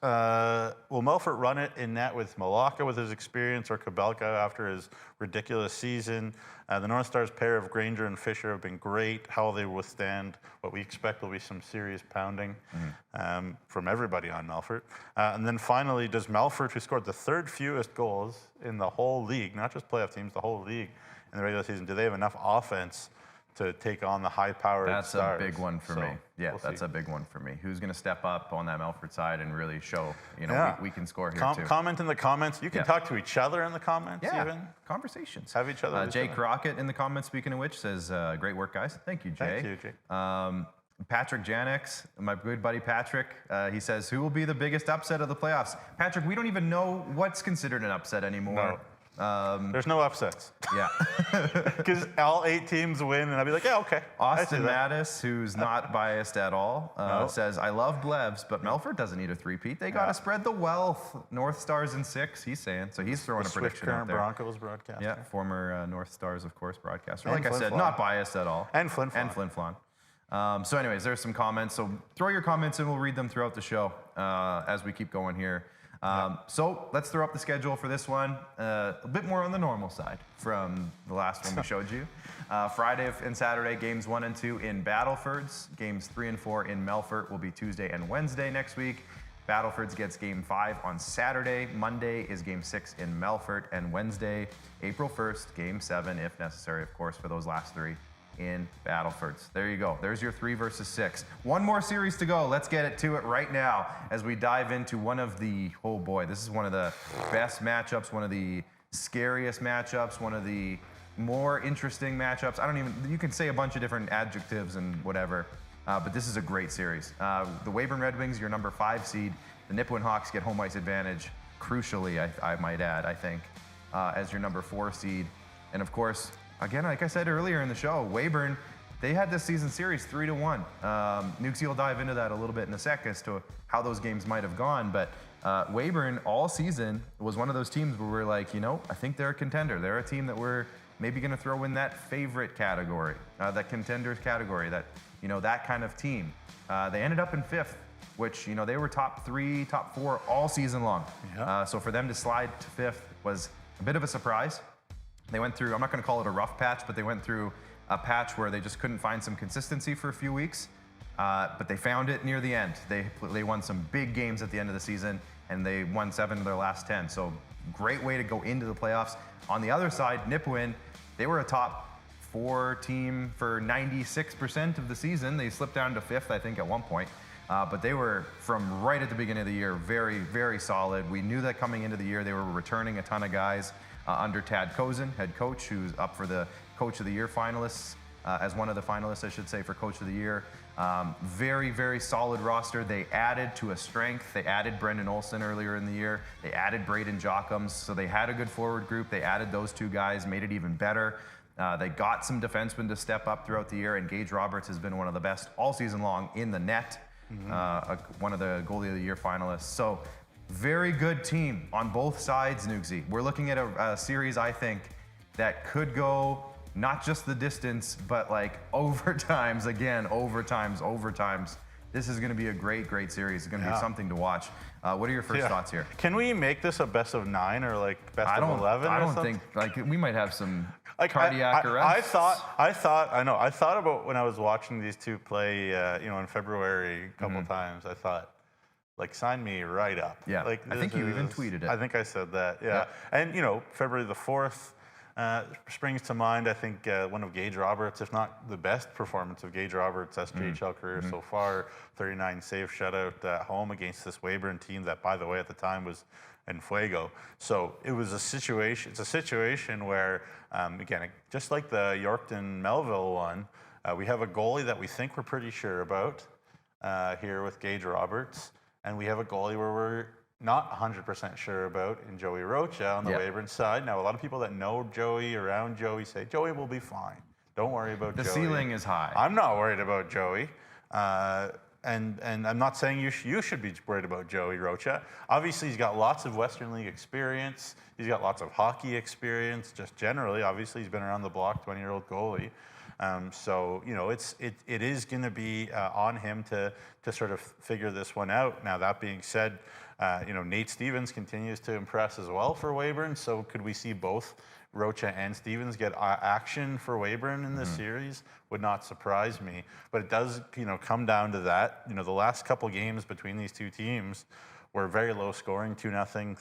run it in net with Malacca with his experience, or Kabelka after his ridiculous season? The Northstars pair of Granger and Fisher have been great. How will they withstand what we expect will be some serious pounding from everybody on Melfort? And then finally, does Melfort, who scored the 3rd fewest goals in the whole league, not just playoff teams, the whole league in the regular season, do they have enough offense to take on the high-powered Stars? That's a big one for me. Yeah, that's a big one for me. Who's going to step up on that Melfort side and really show, we can score here too. Comment in the comments. You can talk to each other in the comments even. Conversations. Have each other. Jay Crockett in the comments, speaking of which, says, great work, guys. Thank you, Jay. Thank you, Jay. Patrick Janex, my good buddy Patrick, he says, who will be the biggest upset of the playoffs? Patrick, we don't even know what's considered an upset anymore. No. There's no upsets. Yeah. Because all 8 teams win, and I'd be like, yeah, okay. Austin Mattis, who's not biased at all, says, I love Blevs, but Melfort doesn't need a three-peat. They got to spread the wealth. Northstars in 6, he's saying. So he's throwing a prediction out there. Broncos broadcaster. Yeah, former Northstars, of course, broadcaster. And like I said, not biased at all. And Flin Flon. And Flin Flon. So anyways, there's some comments. So throw your comments in. We'll read them throughout the show as we keep going here. So let's throw up the schedule for this one. A bit more on the normal side from the last one we showed you. Friday and Saturday, games 1 and 2 in Battlefords. Games 3 and 4 in Melfort will be Tuesday and Wednesday next week. Battlefords gets game 5 on Saturday. Monday is game 6 in Melfort. And Wednesday, April 1st, game 7, if necessary, of course, for those last 3 in Battlefords. There you go. There's your 3 versus 6. One more series to go. Let's get to it right now as we dive into one of the, oh boy, this is one of the best matchups, one of the scariest matchups, one of the more interesting matchups. You can say a bunch of different adjectives and whatever, but this is a great series. The Weyburn Red Wings, your number 5 seed. The Nipawin Hawks get home ice advantage, crucially, I might add, I think, as your number 4 seed. And of course, again, like I said earlier in the show, Weyburn, they had this season series 3-1. Nukesy will dive into that a little bit in a sec as to how those games might have gone. But Weyburn all season was one of those teams where we're like, I think they're a contender. They're a team that we're maybe going to throw in that favorite category, that contenders category, that, that kind of team. They ended up in 5th, which, they were top 3, top 4 all season long. Yeah. So for them to slide to 5th was a bit of a surprise. They went through, I'm not going to call it a rough patch, but they went through a patch where they just couldn't find some consistency for a few weeks. But they found it near the end. They won some big games at the end of the season, and they won 7 of their last 10. So great way to go into the playoffs. On the other side, Nipawin, they were a top 4 team for 96% of the season. They slipped down to 5th, I think, at one point. But they were, from right at the beginning of the year, very, very solid. We knew that coming into the year, they were returning a ton of guys under Tad Kozin, head coach, who's up for the Coach of the Year finalists, as one of the finalists, I should say, for Coach of the Year. Very, very solid roster. They added to a strength. They added Brendan Olsen earlier in the year. They added Braden Jockums. So they had a good forward group. They added those 2 guys, made it even better. They got some defensemen to step up throughout the year, and Gage Roberts has been one of the best all season long in the net. One of the Goalie of the Year finalists. So very good team on both sides, Nugsy. We're looking at a series, I think, that could go not just the distance, but like overtimes again, overtimes. This is going to be a great, great series. It's going to be something to watch. What are your first thoughts here? Can we make this a best of 9 or like best of 11? I don't think, like, we might have some cardiac arrest. I thought about when I was watching these 2 play, in February a couple times. I thought, like, sign me right up. Yeah, like, I think you even tweeted it. I think I said that. Yeah. And February the 4th springs to mind. I think one of Gage Roberts, if not the best performance of Gage Roberts' SJHL career so far. 39 save shutout at home against this Weyburn team that, by the way, at the time was en fuego. So it was a situation. It's a situation where, again, just like the Yorkton Melville one, we have a goalie that we think we're pretty sure about here with Gage Roberts, and we have a goalie where we're not 100% sure about in Joey Rocha on the Weyburn side. Now, a lot of people that know Joey, around Joey, say, Joey will be fine. Don't worry about Joey. The ceiling is high. I'm not worried about Joey. And I'm not saying you should be worried about Joey Rocha. Obviously, he's got lots of Western League experience. He's got lots of hockey experience, just generally. Obviously, he's been around the block, 20-year-old goalie. So, it is going to be on him to sort of figure this one out. Now, that being said, Nate Stevens continues to impress as well for Weyburn. So could we see both Rocha and Stevens get action for Weyburn in this series? Would not surprise me. But it does, come down to that. The last couple games between these 2 teams were very low scoring, 2-0,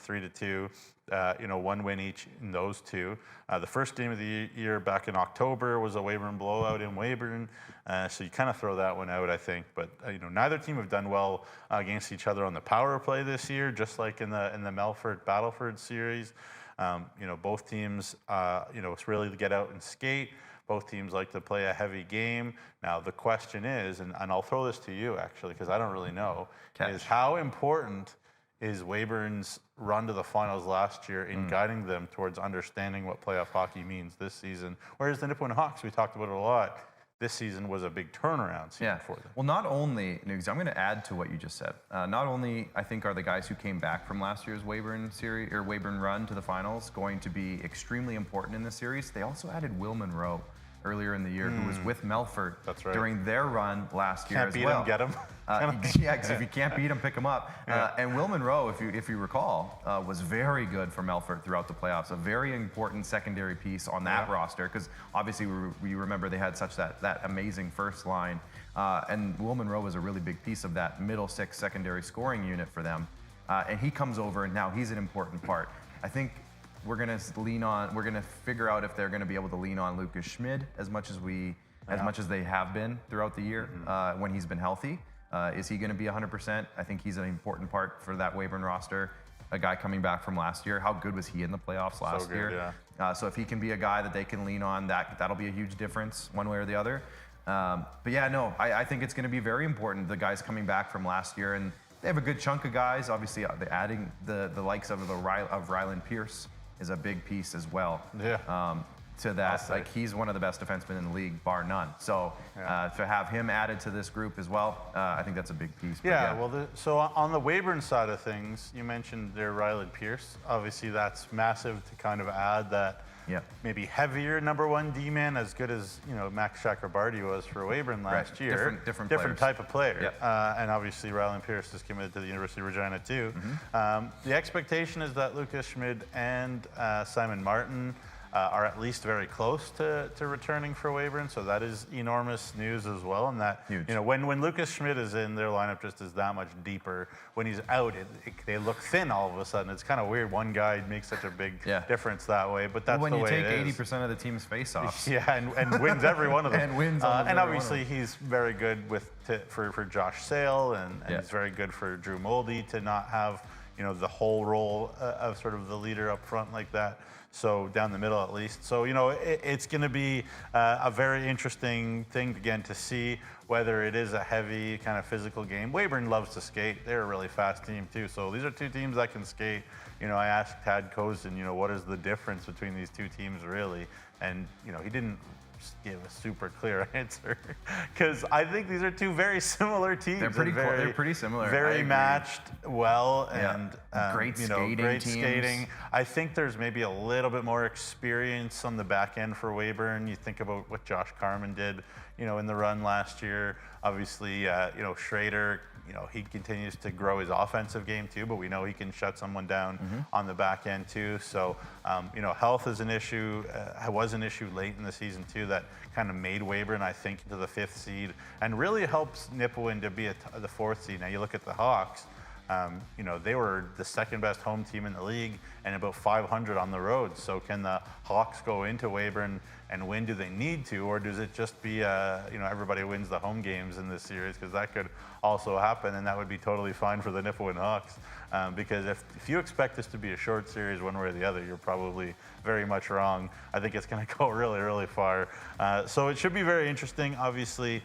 3-2. 1 win each in those 2. The first game of the year back in October was a Weyburn blowout in Weyburn. So you kind of throw that one out, I think. But neither team have done well against each other on the power play this year, just like in the Melfort Battlefords series. Both teams, really get out and skate. Both teams like to play a heavy game. Now the question is, and I'll throw this to you actually, because I don't really know, is how important is Weyburn's run to the finals last year in guiding them towards understanding what playoff hockey means this season? Whereas the Nipawin Hawks, we talked about it a lot, this season was a big turnaround season for them. Well, not only, Nugs, I'm going to add to what you just said. Not only, I think, are the guys who came back from last year's Weyburn series or Weyburn run to the finals going to be extremely important in this series, they also added Will Munroe earlier in the year, who was with Melfort during their run last year as well. Can't beat him, get him. Yeah, because if you can't beat him, pick him up. And Will Munroe, if you recall, was very good for Melfort throughout the playoffs. A very important secondary piece on that roster, because obviously we remember they had such that amazing first line. And Will Munroe was a really big piece of that middle 6 secondary scoring unit for them. And he comes over, and now he's an important part. I think we're going to figure out if they're going to be able to lean on Lucas Schmid as much as they have been throughout the year when he's been healthy. Is he going to be 100%? I think he's an important part for that Weyburn roster. A guy coming back from last year. How good was he in the playoffs last year? Yeah. So if he can be a guy that they can lean on, that'll be a huge difference one way or the other. But yeah, no, I think it's going to be very important. The guys coming back from last year, and they have a good chunk of guys. Obviously, they're adding the likes of Ryland Pierce is a big piece as well. To that, like, he's one of the best defensemen in the league, bar none. So to have him added to this group as well, I think that's a big piece. Well, so on the Weyburn side of things, you mentioned their Ryland Pierce. Obviously, that's massive to kind of add that maybe heavier number 1 D-man, as good as Max Chakrabarty was for Weyburn last year. Different type of player. And obviously, Ryland Pierce is committed to the University of Regina too. The expectation is that Lucas Schmid and Simon Martin are at least very close to returning for Weyburn, so that is enormous news as well. And that, huge. When Lucas Schmidt is in, their lineup just is that much deeper. When he's out, they look thin all of a sudden. It's kind of weird. One guy makes such a big difference that way, but that's the way it is. When you take 80% of the team's face-offs. Yeah, and wins every one of them. And wins and obviously he's very good for Josh Sale, and he's very good for Drew Moldy to not have the whole role of sort of the leader up front like that. So down the middle at least. So it's going to be a very interesting thing again to see whether it is a heavy kind of physical game. Weyburn loves to skate. They're a really fast team too. So these are two teams that can skate. I asked Tad Kozin, what is the difference between these two teams really? And he didn't give a super clear answer because I think these are two very similar teams. They're pretty similar. Very matched well, and great skating. Great skating. I think there's maybe a little bit more experience on the back end for Weyburn. You think about what Josh Carman did, in the run last year. Obviously, Schrader. He continues to grow his offensive game too, but we know he can shut someone down on the back end too. So, health is an issue. Was an issue late in the season too that kind of made Weyburn, I think, into the 5th seed and really helps Nipawin to be the 4th seed. Now you look at the Hawks. They were the 2nd best home team in the league and about 500 on the road. So can the Hawks go into Weyburn and win? Do they need to, or does it just be, everybody wins the home games in this series? Because that could also happen, and that would be totally fine for the Nipawin Hawks. Because if you expect this to be a short series one way or the other, you're probably very much wrong. I think it's going to go really, really far. So it should be very interesting. Obviously,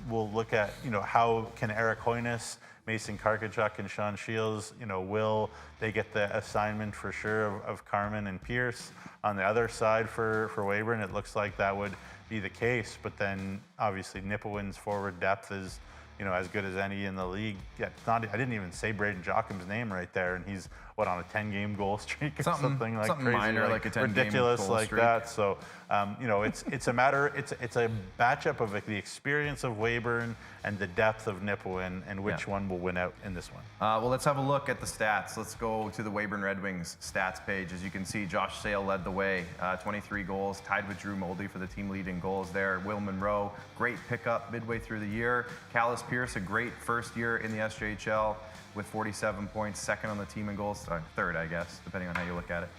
we'll look at, how can Eric Hoynes, Mason Karkachuk, and Sean Shields, will they get the assignment for sure of Carman and Pierce on the other side for Weyburn? It looks like that would be the case, but then obviously Nipawin's forward depth is as good as any in the league. Yeah, I didn't even say Braden Jochum's name right there, and he's on a 10-game goal streak or something like something crazy, minor, like a 10-game ridiculous goal like streak. that. So it's a matter. It's a matchup of the experience of Weyburn and the depth of Nipawin, and which one will win out in this one. Well, let's have a look at the stats. Let's go to the Weyburn Red Wings stats page. As you can see, Josh Sale led the way, 23 goals, tied with Drew Moldy for the team leading goals there. Will Munroe, great pickup midway through the year. Callis Pierce, a great first year in the SJHL with 47 points, 2nd on the team in goals, 3rd, I guess, depending on how you look at it.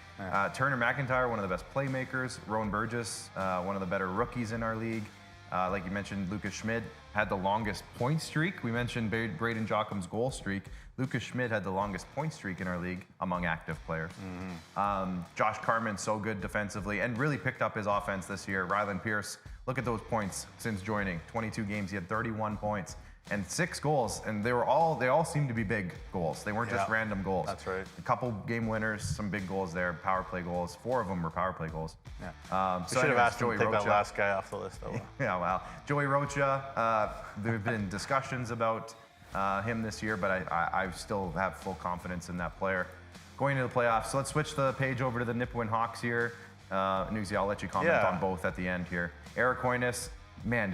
Turner McIntyre, one of the best playmakers. Rowan Burgess, one of the better rookies in our league. Like you mentioned, Lucas Schmidt had the longest point streak. We mentioned Braden Jochum's goal streak. Lucas Schmidt had the longest point streak in our league among active players. Josh Carman, so good defensively and really picked up his offense this year. Ryland Pierce, look at those points since joining. 22 games, he had 31 points and 6 goals, and they all seemed to be big goals. They weren't just random goals. That's right. A couple game winners, some big goals there, power play goals. 4 of them were power play goals. We should have asked him to take that last guy off the list. Yeah, well, Joey Rocha, there have been discussions about him this year, but I still have full confidence in that player going into the playoffs. So let's switch the page over to the Nipawin Hawks here. Newsy, I'll let you comment on both at the end here. Eric Hoynes, man,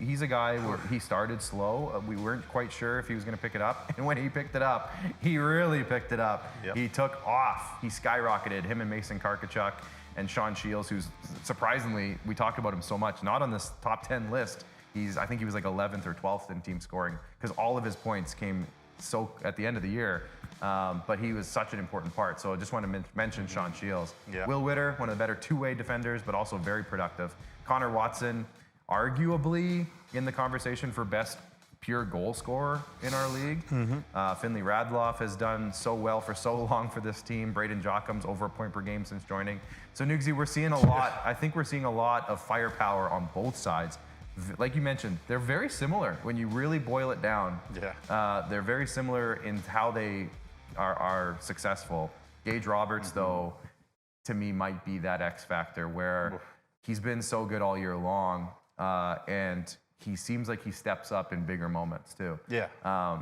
he's a guy where he started slow. We weren't quite sure if he was going to pick it up. And when he picked it up, he really picked it up. He took off. He skyrocketed, him and Mason Karkachuk and Sean Shields, who's surprisingly, we talked about him so much, not on this top 10 list. I think he was like 11th or 12th in team scoring because all of his points came at the end of the year. But he was such an important part. So I just want to mention Sean Shields. Will Witter, one of the better two-way defenders, but also very productive. Connor Watson, arguably in the conversation for best pure goal scorer in our league. Finley Radloff has done so well for so long for this team. Braden Jochum's over a point per game since joining. So Nugsy, we're seeing a lot. I think we're seeing a lot of firepower on both sides. Like you mentioned, they're very similar when you really boil it down. They're very similar in how they are successful. Gage Roberts, though, to me might be that X factor where he's been so good all year long, and he seems like he steps up in bigger moments too.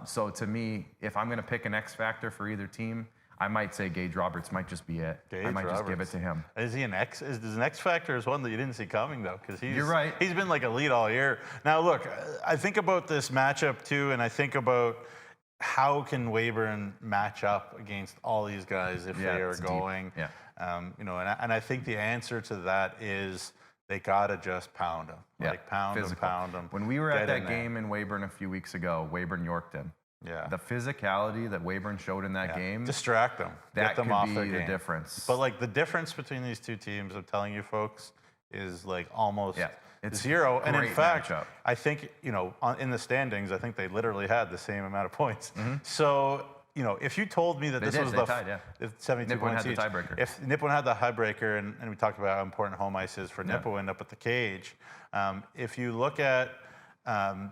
So to me, if I'm going to pick an X factor for either team, I might say Gage Roberts might just be it. I might just give it to him. Is he an X? Is an X factor is one that you didn't see coming though, because you're right. He's been like a lead all year. Now look, I think about this matchup too, and I think about how can Weyburn match up against all these guys if they are going? Yeah. And I think the answer to that is they gotta just pound them. Like pound them. When we were at that game in Weyburn a few weeks ago, Weyburn-Yorkton, the physicality that Weyburn showed in that game, distract them, get them off their game. The difference. But like the difference between these two teams, I'm telling you folks, is like almost it's zero. And in fact, matchup. I think in the standings, I think they literally had the same amount of points. So if you told me that this was tied, 72 Nipawin points had each, the tiebreaker. if Nipawin had the tiebreaker, and we talked about how important home ice is for Nipawin up at the cage, if you look at what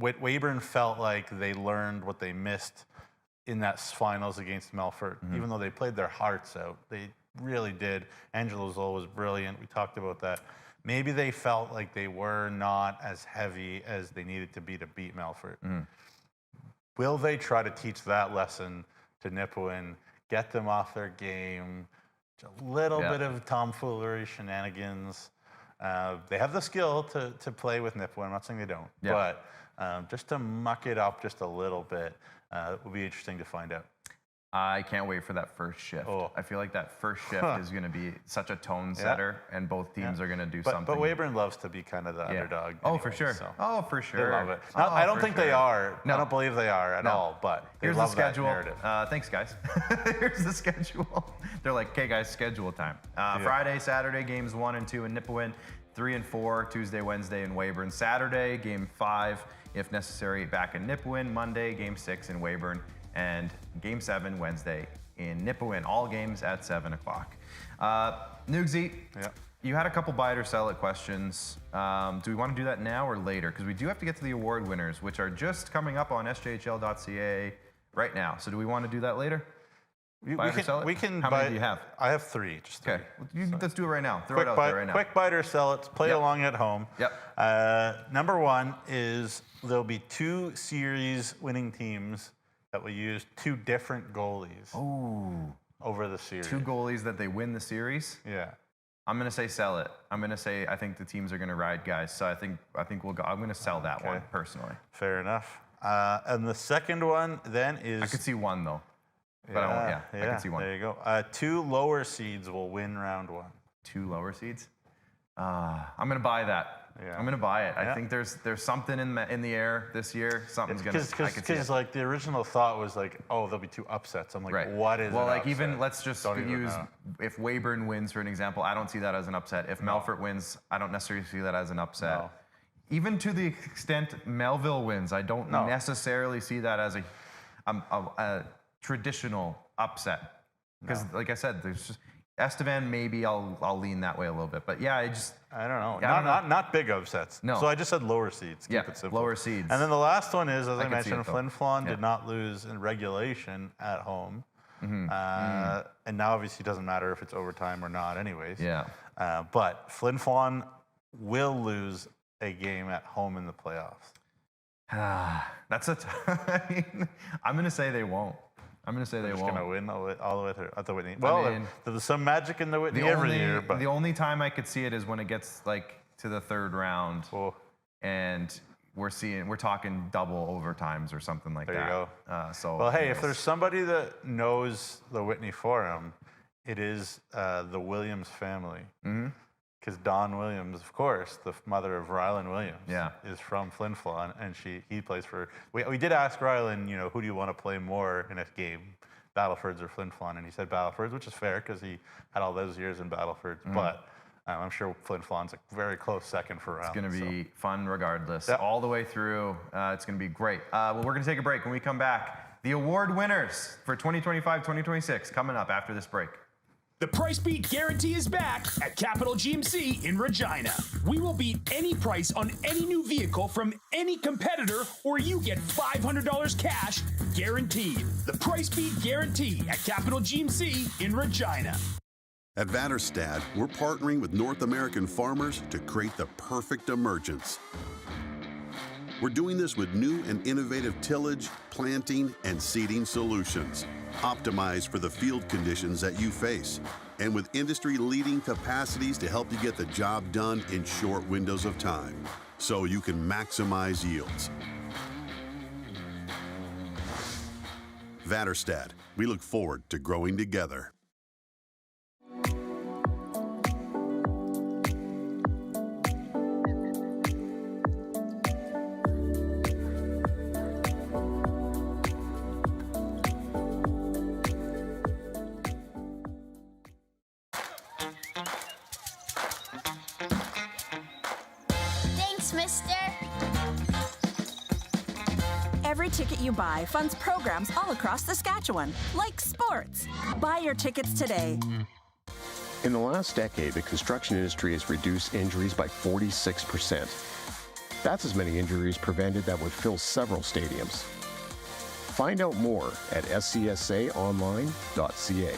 Weyburn felt like they learned what they missed in that finals against Melfort, even though they played their hearts out. They really did. Angelo Zoll was brilliant. We talked about that. Maybe they felt like they were not as heavy as they needed to be to beat Melfort. Will they try to teach that lesson to Nipawin, get them off their game, a little bit of tomfoolery, shenanigans? They have the skill to play with Nipawin. I'm not saying they don't, but just to muck it up just a little bit will be interesting to find out. I can't wait for that first shift. I feel like that first shift is going to be such a tone setter, and both teams are going to do something. But Weyburn loves to be kind of the underdog. Anyway, for sure. So for sure. They love it. I don't think they are. No. I don't believe they are at all, but they here's love the schedule. That narrative. Thanks, guys. Here's the schedule. They're like, okay, guys, schedule time. Friday, Saturday, games 1 and 2 in Nipawin, 3 and 4, Tuesday, Wednesday in Weyburn. Saturday, game 5, if necessary, back in Nipawin. Monday, game 6 in Weyburn. And game 7, Wednesday in Nipawin. All games at 7 o'clock. Nugsy, you had a couple buy it or sell it questions. Do we want to do that now or later? Because we do have to get to the award winners, which are just coming up on sjhl.ca right now. So do we want to do that later? We can. How many do you have? I have 3. Just 3. Okay, let's do it right now. Throw it out there right now. Quick buy it or sell it. Play along at home. Number 1 is there'll be 2 series winning teams that will use 2 different goalies over the series. 2 goalies that they win the series? Yeah. I'm going to say sell it. I'm going to say I think the teams are going to ride guys. So I think we'll go. I'm going to sell that one personally. Fair enough. And the second one then is... I could see 1 though. But I can see 1. There you go. 2 lower seeds will win round 1. 2 lower seeds? I'm going to buy that. I'm going to buy it. I think there's something in the air this year. Something's going to... Because like the original thought was like, there'll be 2 upsets. I'm like, what is well, an like upset? even let's just use if Weyburn wins for an example. I don't see that as an upset. If Melfort wins, I don't necessarily see that as an upset. No. Even to the extent Melville wins, I don't necessarily see that as a traditional upset. Because like I said, there's just Estevan, maybe I'll lean that way a little bit. But I don't know. Not big upsets. No. So I just said lower seeds. Keep it simple. Lower seeds. And then the last one is, as I mentioned, Flin Flon did not lose in regulation at home. And now obviously it doesn't matter if it's overtime or not anyways. But Flin Flon will lose a game at home in the playoffs. That's I'm going to say they won't. I'm going to say they won't. Just going to win all the way through at the Whitney. Well, there's some magic in the Whitney every year. But the only time I could see it is when it gets like to the 3rd round, and we're talking double overtimes or something like that. There you go. Well, hey, if there's somebody that knows the Whitney Forum, it is the Williams family. Because Dawn Williams, of course, the mother of Rylan Williams, is from Flin Flon, and he plays for... We did ask Rylan, who do you want to play more in a game, Battlefords or Flin Flon? And he said Battlefords, which is fair because he had all those years in Battlefords. But I'm sure Flin Flon's a very close second for round. It's going to be fun regardless. All the way through, it's going to be great. Well, we're going to take a break. When we come back, the award winners for 2025-2026 coming up after this break. The Price Beat Guarantee is back at Capital GMC in Regina. We will beat any price on any new vehicle from any competitor, or you get $500 cash guaranteed. The Price Beat Guarantee at Capital GMC in Regina. At Vanderstad, we're partnering with North American farmers to create the perfect emergence. We're doing this with new and innovative tillage, planting, and seeding solutions, optimized for the field conditions that you face, and with industry-leading capacities to help you get the job done in short windows of time. so you can maximize yields. Vatterstad, we look forward to growing together. Every ticket you buy funds programs all across Saskatchewan, like sports. Buy your tickets today. In the last decade, the construction industry has reduced injuries by 46%. That's as many injuries prevented that would fill several stadiums. Find out more at scsaonline.ca.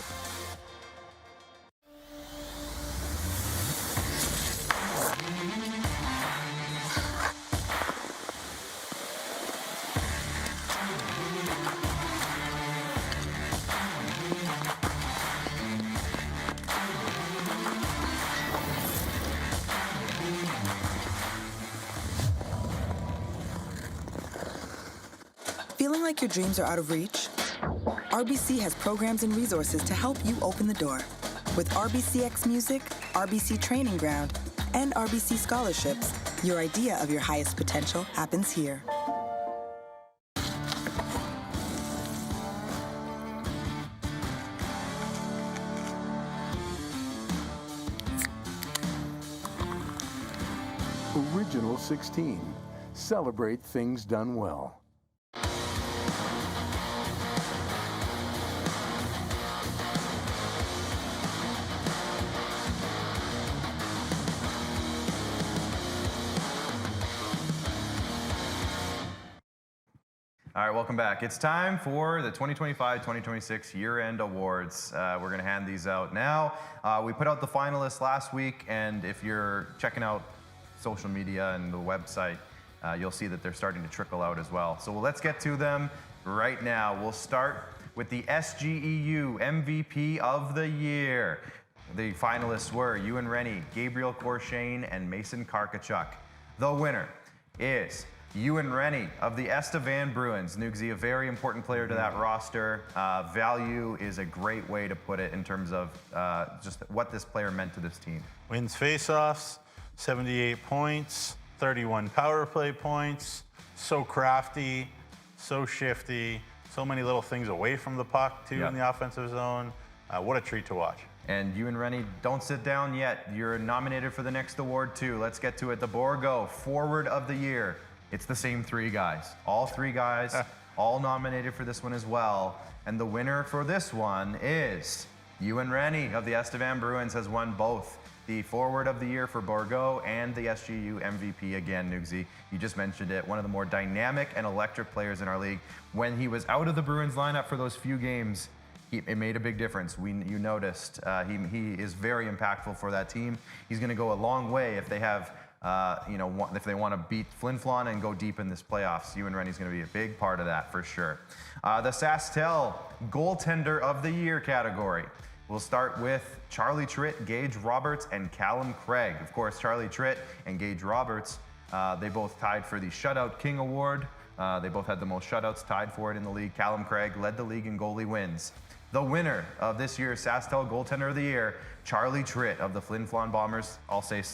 Feeling like your dreams are out of reach? RBC has programs and resources to help you open the door. With RBCX Music, RBC Training Ground, and RBC Scholarships, your idea of your highest potential happens here. Original 16. Celebrate things done well. All right, welcome back. It's time for the 2025-2026 year-end awards. We're going to hand these out now. We put out the finalists last week, and if you're checking out social media and the website, you'll see that they're starting to trickle out as well. So let's get to them right now. We'll start with the SJHL MVP of the year. The finalists were Ewan Rennie, Gabriel Courchain, and Mason Karkachuk. The winner is Ewan Rennie of the Estevan Bruins. Nugsy, a very important player to that roster. Value is a great way to put it in terms of just what this player meant to this team. Wins faceoffs, 78 points, 31 power play points. So crafty, so shifty, so many little things away from the puck too in the offensive zone. What a treat to watch. And Ewan Rennie, don't sit down yet. You're nominated for the next award too. Let's get to it. The Borgo Forward of the Year. It's the same three guys. All three guys, all nominated for this one as well. And the winner for this one is Ewan Rennie of the Estevan Bruins, has won both the Forward of the Year for Borgo and the SJU MVP again, Nugsy. You just mentioned it. One of the more dynamic and electric players in our league. When he was out of the Bruins lineup for those few games, it made a big difference. You noticed. He is very impactful for that team. He's going to go a long way if they have if they want to beat Flin, Flon and go deep in this playoffs. Ewan Rennie's going to be a big part of that for sure. The SaskTel Goaltender of the Year category. We'll start with Charlie Tritt, Gage Roberts, and Callum Craig. Of course, Charlie Tritt and Gage Roberts, they both tied for the Shutout King Award. They both had the most shutouts, tied for it in the league. Callum Craig led the league in goalie wins. The winner of this year's SaskTel Goaltender of the Year, Charlie Tritt of the Flin Flon Bombers, I'll say /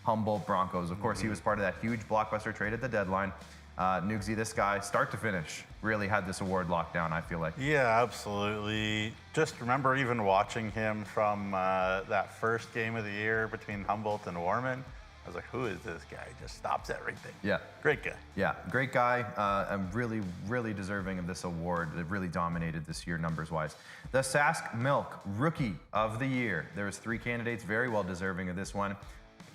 Humboldt Broncos. Of course, he was part of that huge blockbuster trade at the deadline. Nugsy, this guy, start to finish, really had this award locked down, I feel like. Yeah, absolutely. Just remember even watching him from that first game of the year between Humboldt and Warman. I was like, who is this guy? Just stops everything. Yeah. Great guy. Yeah, great guy. I'm really, really deserving of this award. They've really dominated this year numbers-wise. The Sask Milk Rookie of the Year. There's 3 candidates very well deserving of this one.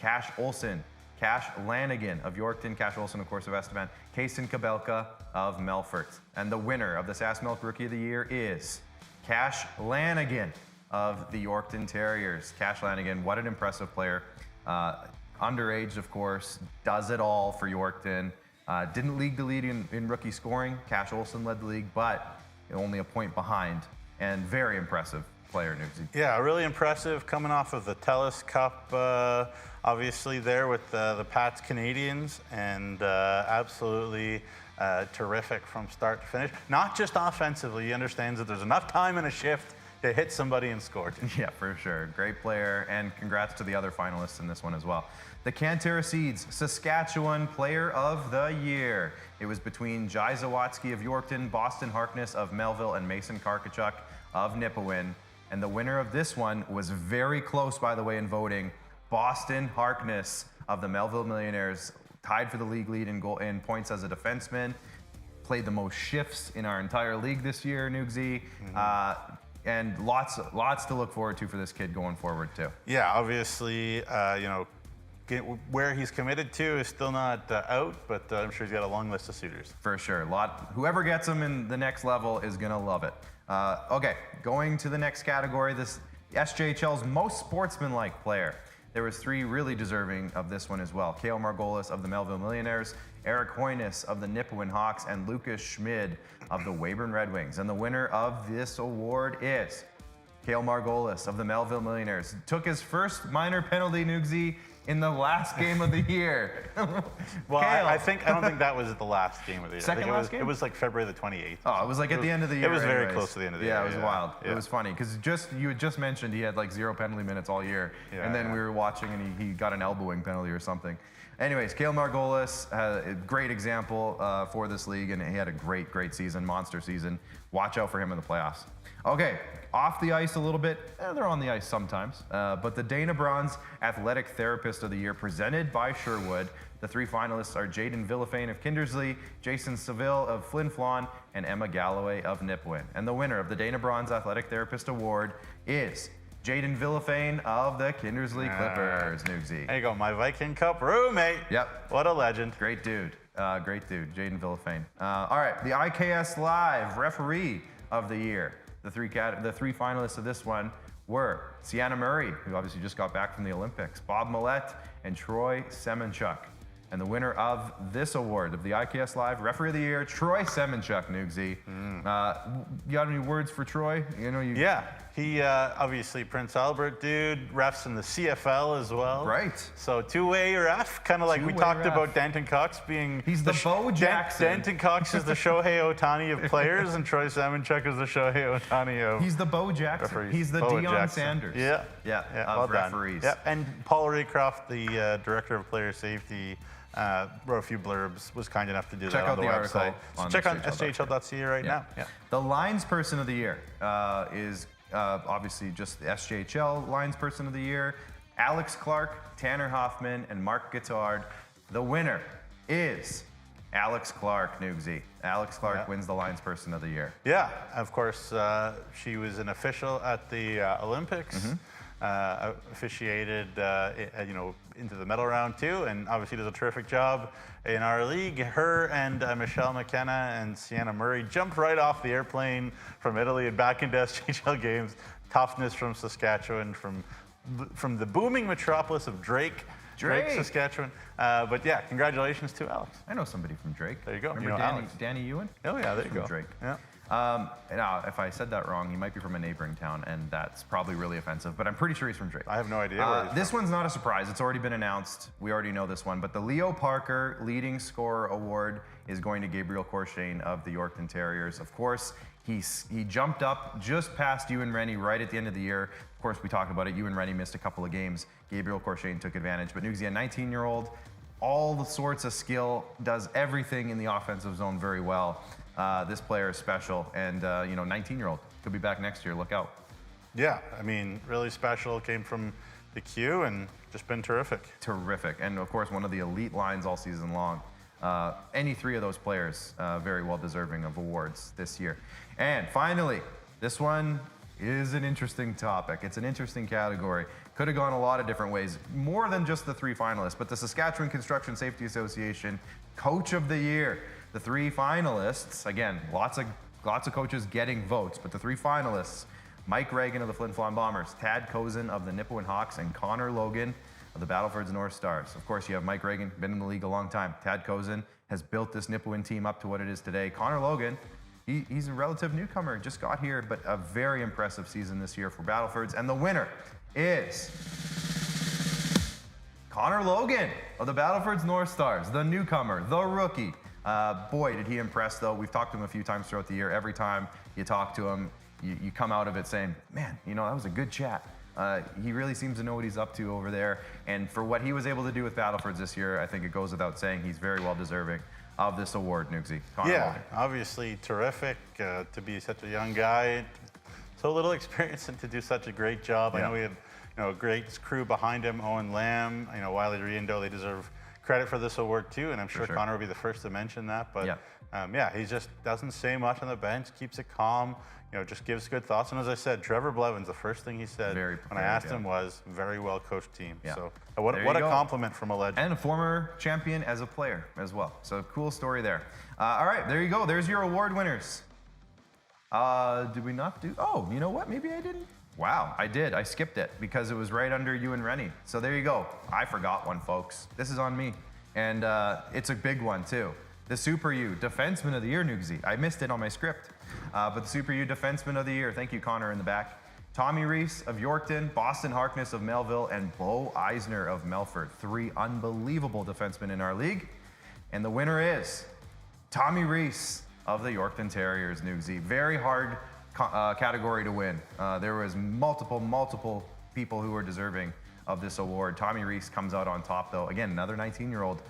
Cash Olson, Cash Lanigan of Yorkton, Cash Olson, of course, of Estevan, Kaysen Kabelka of Melfort. And the winner of the Sask Milk Rookie of the Year is Cash Lanigan of the Yorkton Terriers. Cash Lanigan, what an impressive player. Underage, of course, does it all for Yorkton. Didn't lead the lead in rookie scoring. Cash Olson led the league, but only a point behind. And very impressive player, Newsy. Yeah, really impressive coming off of the TELUS Cup, obviously there with the Pats Canadians, and absolutely terrific from start to finish. Not just offensively, he understands that there's enough time in a shift to hit somebody and score. Yeah, for sure. Great player, and congrats to the other finalists in this one as well. The Cantera Seeds Saskatchewan Player of the Year. It was between Jai Zawatsky of Yorkton, Boston Harkness of Melville, and Mason Karkachuk of Nipawin. And the winner of this one was very close, by the way, in voting. Boston Harkness of the Melville Millionaires, tied for the league lead in points as a defenseman. Played the most shifts in our entire league this year, Nugsy. And lots to look forward to for this kid going forward too. Yeah, obviously, you know, where he's committed to is still not out, but I'm sure he's got a long list of suitors. For sure. Whoever gets him in the next level is going to love it. Okay, going to the next category, this SJHL's most sportsmanlike player. There was 3 really deserving of this one as well. Cale Margolis of the Melville Millionaires, Eric Hoynes of the Nipawin Hawks, and Lucas Schmid of the Weyburn Red Wings. And the winner of this award is Cale Margolis of the Melville Millionaires. Took his first minor penalty, Nugsy, in the last game of the year. Well, I don't think that was the last game of the year. Last game? It was like February the 28th. Oh, it was like at the end of the year. It was very anyways. close to the end of the year. Yeah, it was wild. Yeah. It was funny because you had just mentioned he had like 0 penalty minutes all year, and then we were watching and he got an elbowing penalty or something. Anyways, Cale Margolis had a great example for this league, and he had a great season, monster season. Watch out for him in the playoffs. Okay, off the ice a little bit. They're on the ice sometimes. But the Dana Bronze Athletic Therapist of the Year, presented by Sherwood. The 3 finalists are Jaden Villafane of Kindersley, Jason Seville of Flin, Flon, and Emma Galloway of Nipawin. And the winner of the Dana Bronze Athletic Therapist Award is Jaden Villafane of the Kindersley Clippers, Nugsy. There you go, my Viking Cup roommate. Yep. What a legend. Great dude, Jaden Villafane. All right, the IKS Live Referee of the Year. The 3 finalists of this one were Sienna Murray, who obviously just got back from the Olympics, Bob Millette, and Troy Semenchuk. And the winner of this award, of the IKS Live Referee of the Year, Troy Semenchuk, Nugsy. You got any words for Troy? Yeah, he obviously Prince Albert dude, refs in the CFL as well. Right. So 2-way ref, kind of like we talked about Danton Cox being... He's the Bo Jackson. Danton Cox is the Shohei Ohtani of players, and Troy Semenchuk is the Shohei Ohtani of... He's the Bo Jackson. Referees. He's the Deion Sanders. Yeah, of well referees. Yeah, and Paul Raycroft, the Director of Player Safety, wrote a few blurbs, was kind enough to do that on the website. So check on SJHL.ca right now. Yeah. The Lines Person of the Year is obviously just the SJHL Lines Person of the Year. Alex Clark, Tanner Hoffman, and Mark Guittard. The winner is Alex Clark, Nugsy. Alex Clark wins the Lines Person of the Year. Yeah, of course, she was an official at the Olympics. Officiated, into the medal round too, and obviously does a terrific job in our league. Her and Michelle McKenna and Sienna Murray jumped right off the airplane from Italy and back into SJHL games. Toughness from Saskatchewan, from the booming metropolis of Drake, Saskatchewan. But yeah, congratulations to Alex. I know somebody from Drake. There you go. Remember Danny Ewan? Oh yeah, there you go. Drake. Yeah. Now, if I said that wrong, he might be from a neighboring town, and that's probably really offensive, but I'm pretty sure he's from Drake. I have no idea where he's This from. one's not a surprise. It's already been announced. We already know this one, but the Leo Parker Leading Scorer Award is going to Gabriel Corshane of the Yorkton Terriers. Of course, he jumped up just past Ewan Rennie right at the end of the year. Of course, we talked about it. Ewan Rennie missed a couple of games. Gabriel Corshane took advantage, but Nugsy, a 19-year-old, all the sorts of skill, does everything in the offensive zone very well. This player is special, and 19-year-old could be back next year. Look out. Yeah, I mean, really special. Came from the Q and just been terrific. Terrific, and of course, one of the elite lines all season long. Any 3 of those players very well deserving of awards this year. And finally, this one is an interesting topic. It's an interesting category. Could have gone a lot of different ways, more than just the 3 finalists, but the Saskatchewan Construction Safety Association Coach of the Year. The 3 finalists, again, lots of coaches getting votes, but the 3 finalists, Mike Reagan of the Flin Flon Bombers, Tad Kozin of the Nipawin Hawks, and Connor Logan of the Battlefords Northstars. Of course, you have Mike Reagan, been in the league a long time. Tad Kozin has built this Nipawin team up to what it is today. Connor Logan, he's a relative newcomer, just got here, but a very impressive season this year for Battlefords. And the winner is Connor Logan of the Battlefords Northstars, the newcomer, the rookie. Boy, did he impress, though. We've talked to him a few times throughout the year. Every time you talk to him, you come out of it saying, man, that was a good chat. He really seems to know what he's up to over there. And for what he was able to do with Battlefords this year, I think it goes without saying he's very well deserving of this award, Nugsy. Yeah, obviously terrific to be such a young guy. So little experience and to do such a great job. I know we have a great crew behind him, Owen Lamb, Wiley Riendo. They deserve credit for this award too, and I'm sure Connor will be the first to mention that. But he just doesn't say much on the bench, keeps it calm, just gives good thoughts. And as I said, Trevor Blevins, the first thing he said when I asked him was, very well coached team. So what a compliment from a legend. And a former champion as a player as well. So cool story there. All right, there you go. There's your award winners. Did we not do? Oh, you know what? Maybe I didn't. Wow, I did. I skipped it because it was right under you and Rennie. So there you go. I forgot one, folks. This is on me. And it's a big one, too. The Super U Defenseman of the Year, Nugsy. I missed it on my script. But the Super U Defenseman of the Year, thank you, Connor, in the back. Tommy Reese of Yorkton, Boston Harkness of Melville, and Bo Eisner of Melfort. 3 unbelievable defensemen in our league. And the winner is Tommy Reese of the Yorkton Terriers, Nugsy. Very hard category to win. There was multiple people who were deserving of this award. Tommy Reese comes out on top, though. Again, another 19-year-old.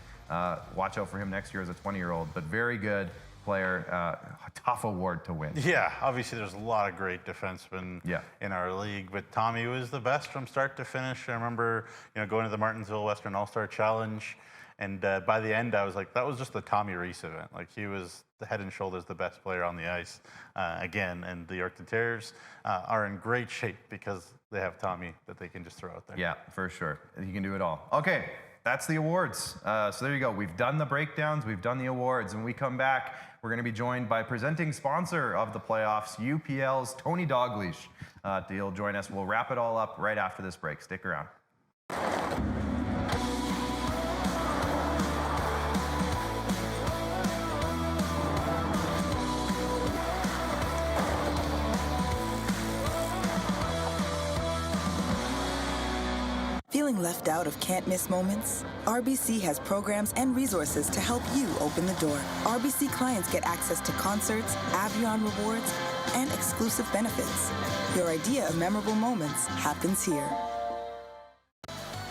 Watch out for him next year as a 20-year-old, but very good player. A tough award to win. Yeah, obviously there's a lot of great defensemen in our league, but Tommy was the best from start to finish. I remember, going to the Martinsville Western All-Star Challenge, and by the end, I was like, that was just the Tommy Reese event. Like, he was the head and shoulders the best player on the ice again. And the Yorkton Terriers are in great shape because they have Tommy that they can just throw out there. Yeah, for sure. He can do it all. Okay, that's the awards. So there you go. We've done the breakdowns. We've done the awards. When we come back, we're going to be joined by presenting sponsor of the playoffs, UPL's Tony Dalglish. He'll join us. We'll wrap it all up right after this break. Stick around. Feeling left out of can't-miss moments? RBC has programs and resources to help you open the door. RBC clients get access to concerts, Avion rewards, and exclusive benefits. Your idea of memorable moments happens here.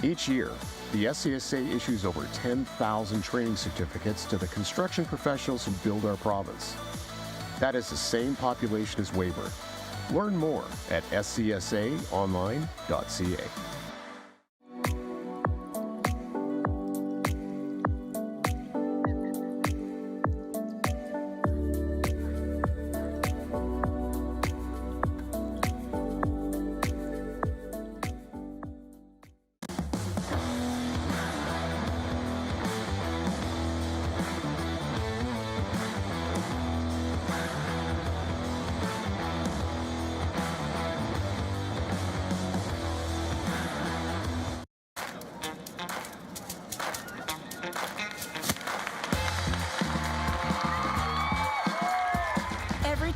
Each year, the SCSA issues over 10,000 training certificates to the construction professionals who build our province. That is the same population as Weyburn. Learn more at scsaonline.ca.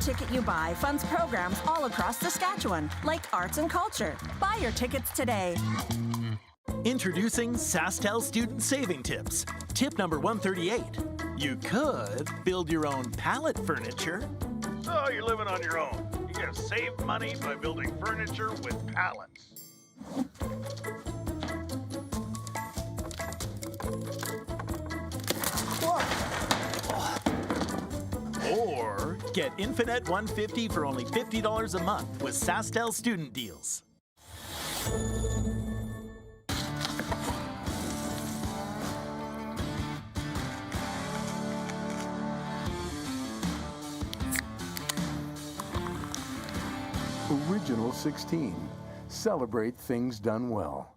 Ticket you buy funds programs all across Saskatchewan, like arts and culture. Buy your tickets today. Introducing SaskTel Student Saving Tips. Tip number 138. You could build your own pallet furniture. So you're living on your own. You gotta save money by building furniture with pallets. Or get Infinite 150 for only $50 a month with SaskTel student deals. Original 16. Celebrate things done well.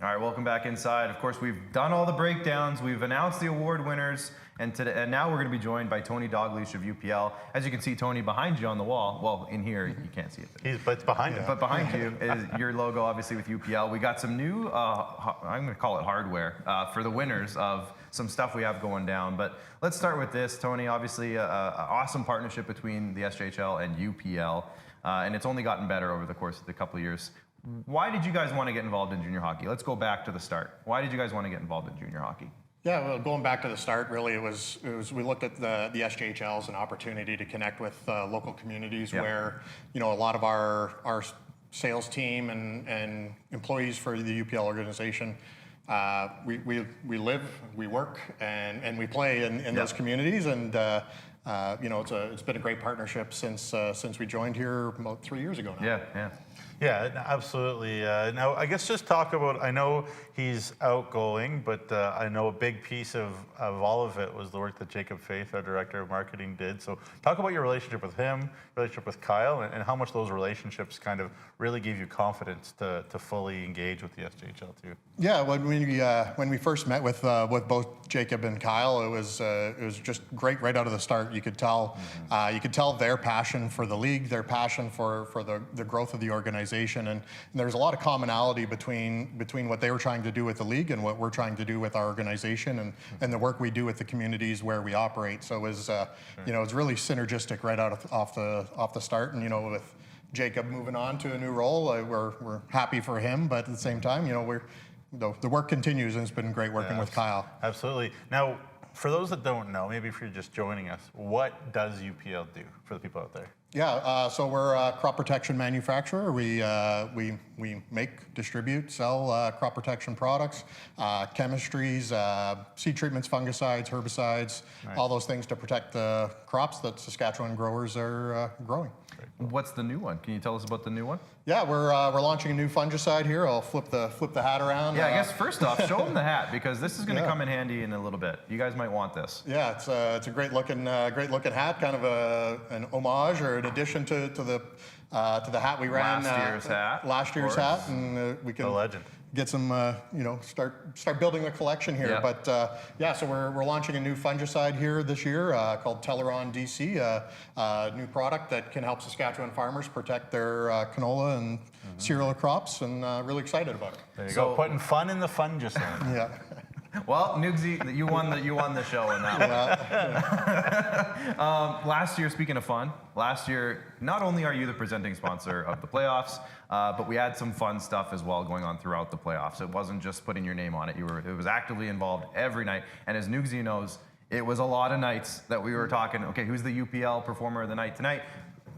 All right, welcome back inside. Of course, we've done all the breakdowns. We've announced the award winners. And now we're going to be joined by Tony Dalglish of UPL. As you can see, Tony, behind you on the wall, well, in here, you can't see it. But it's behind you. But behind you is your logo, obviously, with UPL. We got some new, I'm going to call it hardware, for the winners of some stuff we have going down. But let's start with this, Tony. Obviously, an awesome partnership between the SJHL and UPL. And it's only gotten better over the course of the couple of years. Why did you guys want to get involved in junior hockey? Let's go back to the start. Why did you guys want to get involved in junior hockey? Yeah, well, going back to the start, really, it was we looked at the SJHL as an opportunity to connect with local communities where, you know, a lot of our sales team and employees for the UPL organization, we live, we work, and we play in those communities, and you know, it's been a great partnership since we joined here about 3 years ago now. Yeah, absolutely. Now, I guess just talk about, I know he's outgoing, but I know a big piece of all of it was the work that Jacob Faith, our Director of Marketing, did. So talk about your relationship with him, relationship with Kyle, and how much those relationships kind of really give you confidence to fully engage with the SJHL too. Yeah, when we first met with both Jacob and Kyle, it was just great right out of the start. You could tell their passion for the league, their passion for the growth of the organization, and there's a lot of commonality between what they were trying to do with the league and what we're trying to do with our organization and the work we do with the communities where we operate. So it was you know, it's really synergistic right out off the start, and you know, with Jacob moving on to a new role, we're happy for him, but at the same time, you know, the work continues, and it's been great working with Kyle. Absolutely. Now, for those that don't know, maybe if you're just joining us, what does UPL do for the people out there? Yeah, so we're a crop protection manufacturer. We make, distribute, sell crop protection products, chemistries, seed treatments, fungicides, herbicides, all those things to protect the crops that Saskatchewan growers are growing. What's the new one? Can you tell us about the new one? Yeah, we're launching a new fungicide here. I'll flip the hat around. Yeah, I guess first off, show them the hat, because this is going to come in handy in a little bit. You guys might want this. Yeah, it's a great looking hat, kind of an homage or an addition to the hat we ran last year's hat, and we can the legend. Get some, you know, start building a collection here. Yeah. But yeah, so we're launching a new fungicide here this year called Teleron DC, a new product that can help Saskatchewan farmers protect their canola and cereal crops, and really excited about it. There you go, putting fun in the fungicide. Yeah. Well, Nugsy, you won the show in that one. Last year, speaking of fun, last year, not only are you the presenting sponsor of the playoffs, but we had some fun stuff as well going on throughout the playoffs. It wasn't just putting your name on it. It was actively involved every night. And as Nugsy knows, it was a lot of nights that we were talking, okay, who's the UPL performer of the night tonight?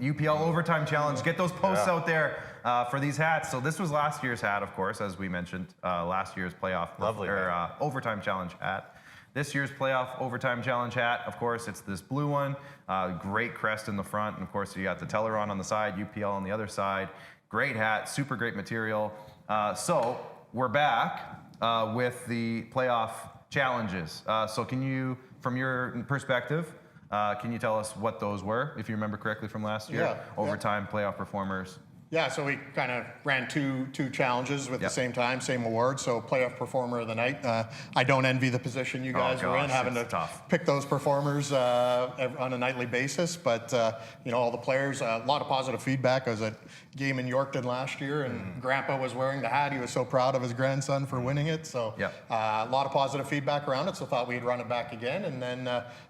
UPL Overtime Challenge. Get those posts out there for these hats. So this was last year's hat, of course, as we mentioned, last year's playoff Overtime Challenge hat. This year's playoff Overtime Challenge hat, of course, it's this blue one. Great crest in the front, and of course you got the Teleron on the side, UPL on the other side. Great hat, super great material. So we're back with the playoff challenges. So can you, from your perspective, can you tell us what those were, if you remember correctly from last year? Overtime playoff performers. Yeah, so we kind of ran two challenges with the same time, same award. So playoff performer of the night. I don't envy the position you guys were in, having to pick those performers on a nightly basis. But you know, all the players, a lot of positive feedback. I was at a game in Yorkton last year, and Grandpa was wearing the hat. He was so proud of his grandson for winning it. So a lot of positive feedback around it. So thought we'd run it back again. And then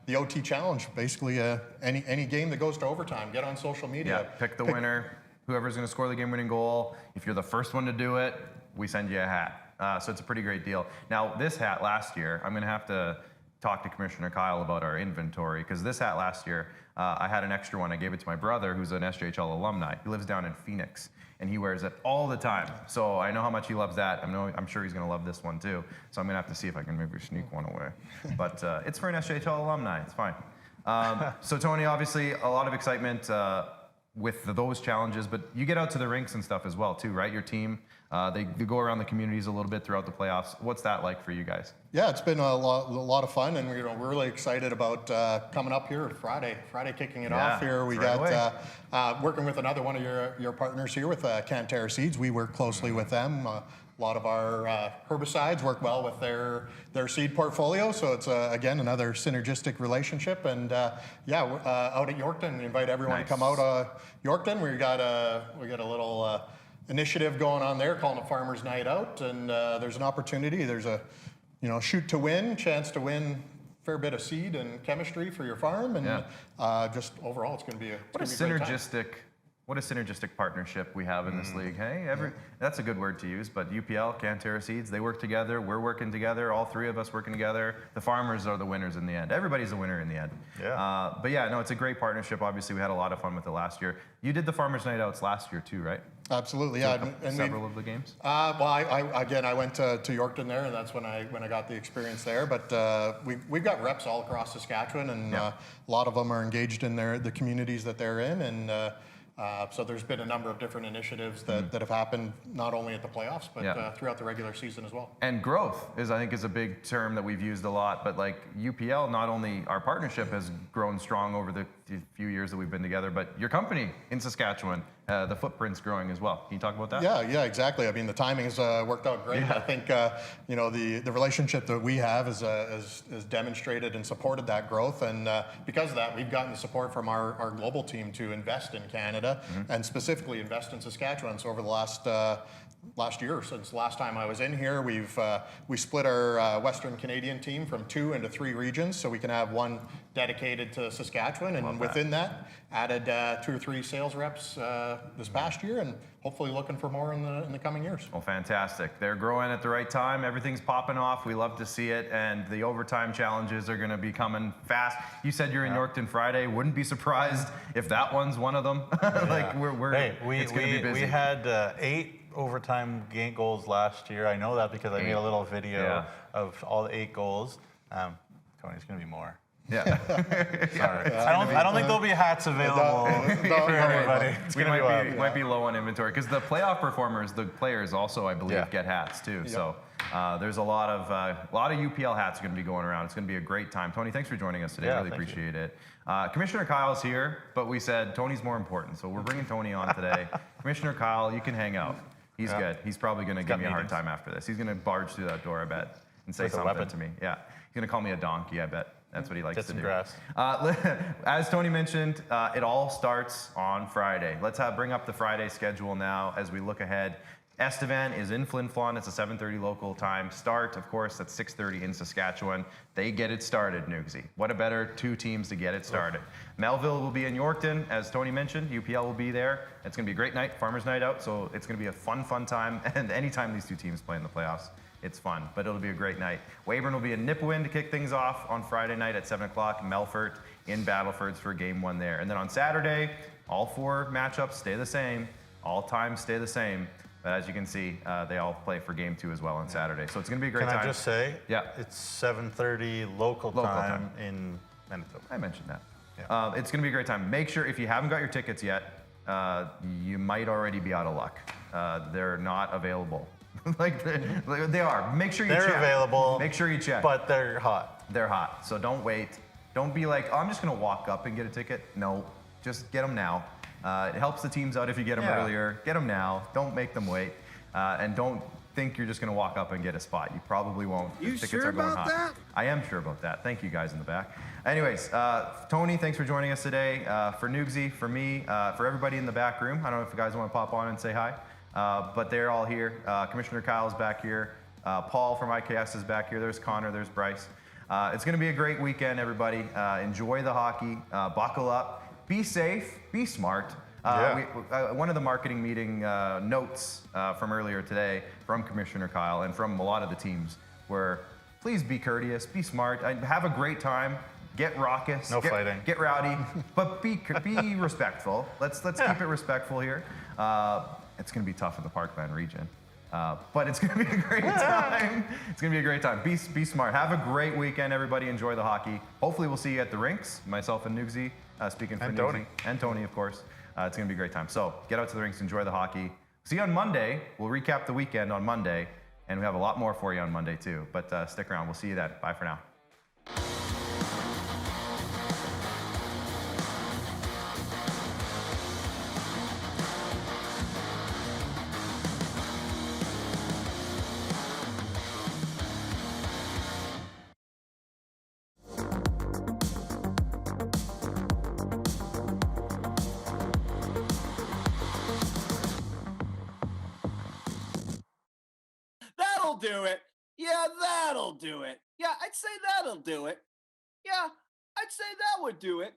the OT challenge, basically any game that goes to overtime, get on social media. Yeah, pick the winner. Whoever's going to score the game-winning goal. If you're the first one to do it, we send you a hat. So it's a pretty great deal. Now, this hat last year, I'm going to have to talk to Commissioner Kyle about our inventory, because this hat last year, I had an extra one. I gave it to my brother, who's an SJHL alumni. He lives down in Phoenix, and he wears it all the time. So I know how much he loves that. I'm sure he's going to love this one, too. So I'm going to have to see if I can maybe sneak one away. But it's for an SJHL alumni. It's fine. So, Tony, obviously, a lot of excitement with those challenges, but you get out to the rinks and stuff as well too, right? Your team, they go around the communities a little bit throughout the playoffs. What's that like for you guys? Yeah, it's been a lot of fun, and we're really excited about coming up here Friday kicking it off here. We got working with another one of your partners here with Canterra Seeds. We work closely with them. lot of our herbicides work well with their seed portfolio, so it's again another synergistic relationship. And out at Yorkton, we invite everyone to come out. Yorkton, we got a little initiative going on there called a Farmers Night Out, and there's an opportunity. There's a shoot to win, chance to win a fair bit of seed and chemistry for your farm, and just overall, it's going to be what a synergistic partnership we have in this league. Hey, that's a good word to use, but UPL, Canterra Seeds, they work together. We're working together. All three of us working together. The farmers are the winners in the end. Everybody's a winner in the end. Yeah. But yeah, no, it's a great partnership. Obviously, we had a lot of fun with it last year. You did the Farmers Night Outs last year too, right? Absolutely, yeah. And several of the games. Well, I went to Yorkton there, and that's when I got the experience there. But we've got reps all across Saskatchewan, and a lot of them are engaged in the communities that they're in, and so there's been a number of different initiatives that have happened not only at the playoffs, but throughout the regular season as well. And growth is a big term that we've used a lot. But like UPL, not only our partnership has grown strong over the few years that we've been together, but your company in Saskatchewan, the footprint's growing as well. Can you talk about that? Yeah, exactly. I mean, the timing has worked out great. I think the relationship that we have has demonstrated and supported that growth, and because of that, we've gotten the support from our global team to invest in Canada and specifically invest in Saskatchewan. So over the last year, since the last time I was in here, we split our Western Canadian team from 2 into 3 regions, so we can have one dedicated to Saskatchewan, and within that added 2 or 3 sales reps this past year, and hopefully looking for more in the coming years. Well, fantastic. They're growing at the right time. Everything's popping off. We love to see it, and the overtime challenges are going to be coming fast. You said you're in Yorkton Friday. Wouldn't be surprised if that one's one of them. It's going to be busy. We had 8 overtime goals last year. I know that because I made a little video of all the 8 goals. Tony's going to be more. Yeah. Sorry. I don't think there'll be hats available for everybody. We might be low on inventory because the playoff performers, the players also, I believe, get hats too. Yep. So there's a lot of UPL hats going to be going around. It's going to be a great time. Tony, thanks for joining us today. Really appreciate it. Commissioner Kyle's here, but we said Tony's more important, so we're bringing Tony on today. Commissioner Kyle, you can hang out. He's good. He's probably going to give me a hard time after this. He's going to barge through that door, I bet, and say something to me. Yeah. He's going to call me a donkey, I bet. That's what he likes to do. Grass. As Tony mentioned, it all starts on Friday. Let's bring up the Friday schedule now as we look ahead. Estevan is in Flin, Flon. It's a 7:30 local time start. Of course, at 6:30 in Saskatchewan. They get it started, Nugsy. What a better 2 teams to get it started. Melville will be in Yorkton, as Tony mentioned. UPL will be there. It's going to be a great night, Farmers Night Out. So it's going to be a fun time. And anytime these 2 teams play in the playoffs, it's fun, but it'll be a great night. Weyburn will be in Nipawin to kick things off on Friday night at 7 o'clock. Melfort in Battlefords for game 1 there. And then on Saturday, all 4 matchups stay the same. All times stay the same. But as you can see, they all play for game 2 as well on Saturday. So it's going to be a great time. Can I just say? Yeah. It's 7:30 local time in Manitoba. I mentioned that. Yeah. It's going to be a great time. Make sure, if you haven't got your tickets yet, you might already be out of luck. They're not available. They are. Make sure you check. They're available. Make sure you check. But they're hot. They're hot. So don't wait. Don't be like, oh, I'm just going to walk up and get a ticket. No, just get them now. It helps the teams out if you get them earlier. Get them now. Don't make them wait. And don't think you're just going to walk up and get a spot. You probably won't. You sure about that? I am sure about that. Thank you guys in the back. Anyways, Tony, thanks for joining us today. For Nugsy, for me, for everybody in the back room. I don't know if you guys want to pop on and say hi. But they're all here. Commissioner Kyle's back here. Paul from IKS is back here. There's Connor. There's Bryce. It's going to be a great weekend, everybody. Enjoy the hockey. Buckle up. Be safe. Be smart. One of the marketing meeting notes from earlier today from Commissioner Kyle and from a lot of the teams were, please be courteous, be smart, have a great time, get raucous, fighting, get rowdy, but be respectful. Let's keep it respectful here. It's going to be tough in the Parkland region. But it's going to be a great time. It's going to be a great time. Be smart. Have a great weekend, everybody. Enjoy the hockey. Hopefully we'll see you at the rinks, myself and Nugsy, speaking for Nugsy. And Tony, of course. It's going to be a great time. So get out to the rinks, enjoy the hockey. See you on Monday. We'll recap the weekend on Monday, and we have a lot more for you on Monday too. But stick around. We'll see you then. Bye for now. that'll do it. Yeah, that'll do it. Yeah, I'd say that'll do it. Yeah, I'd say that would do it.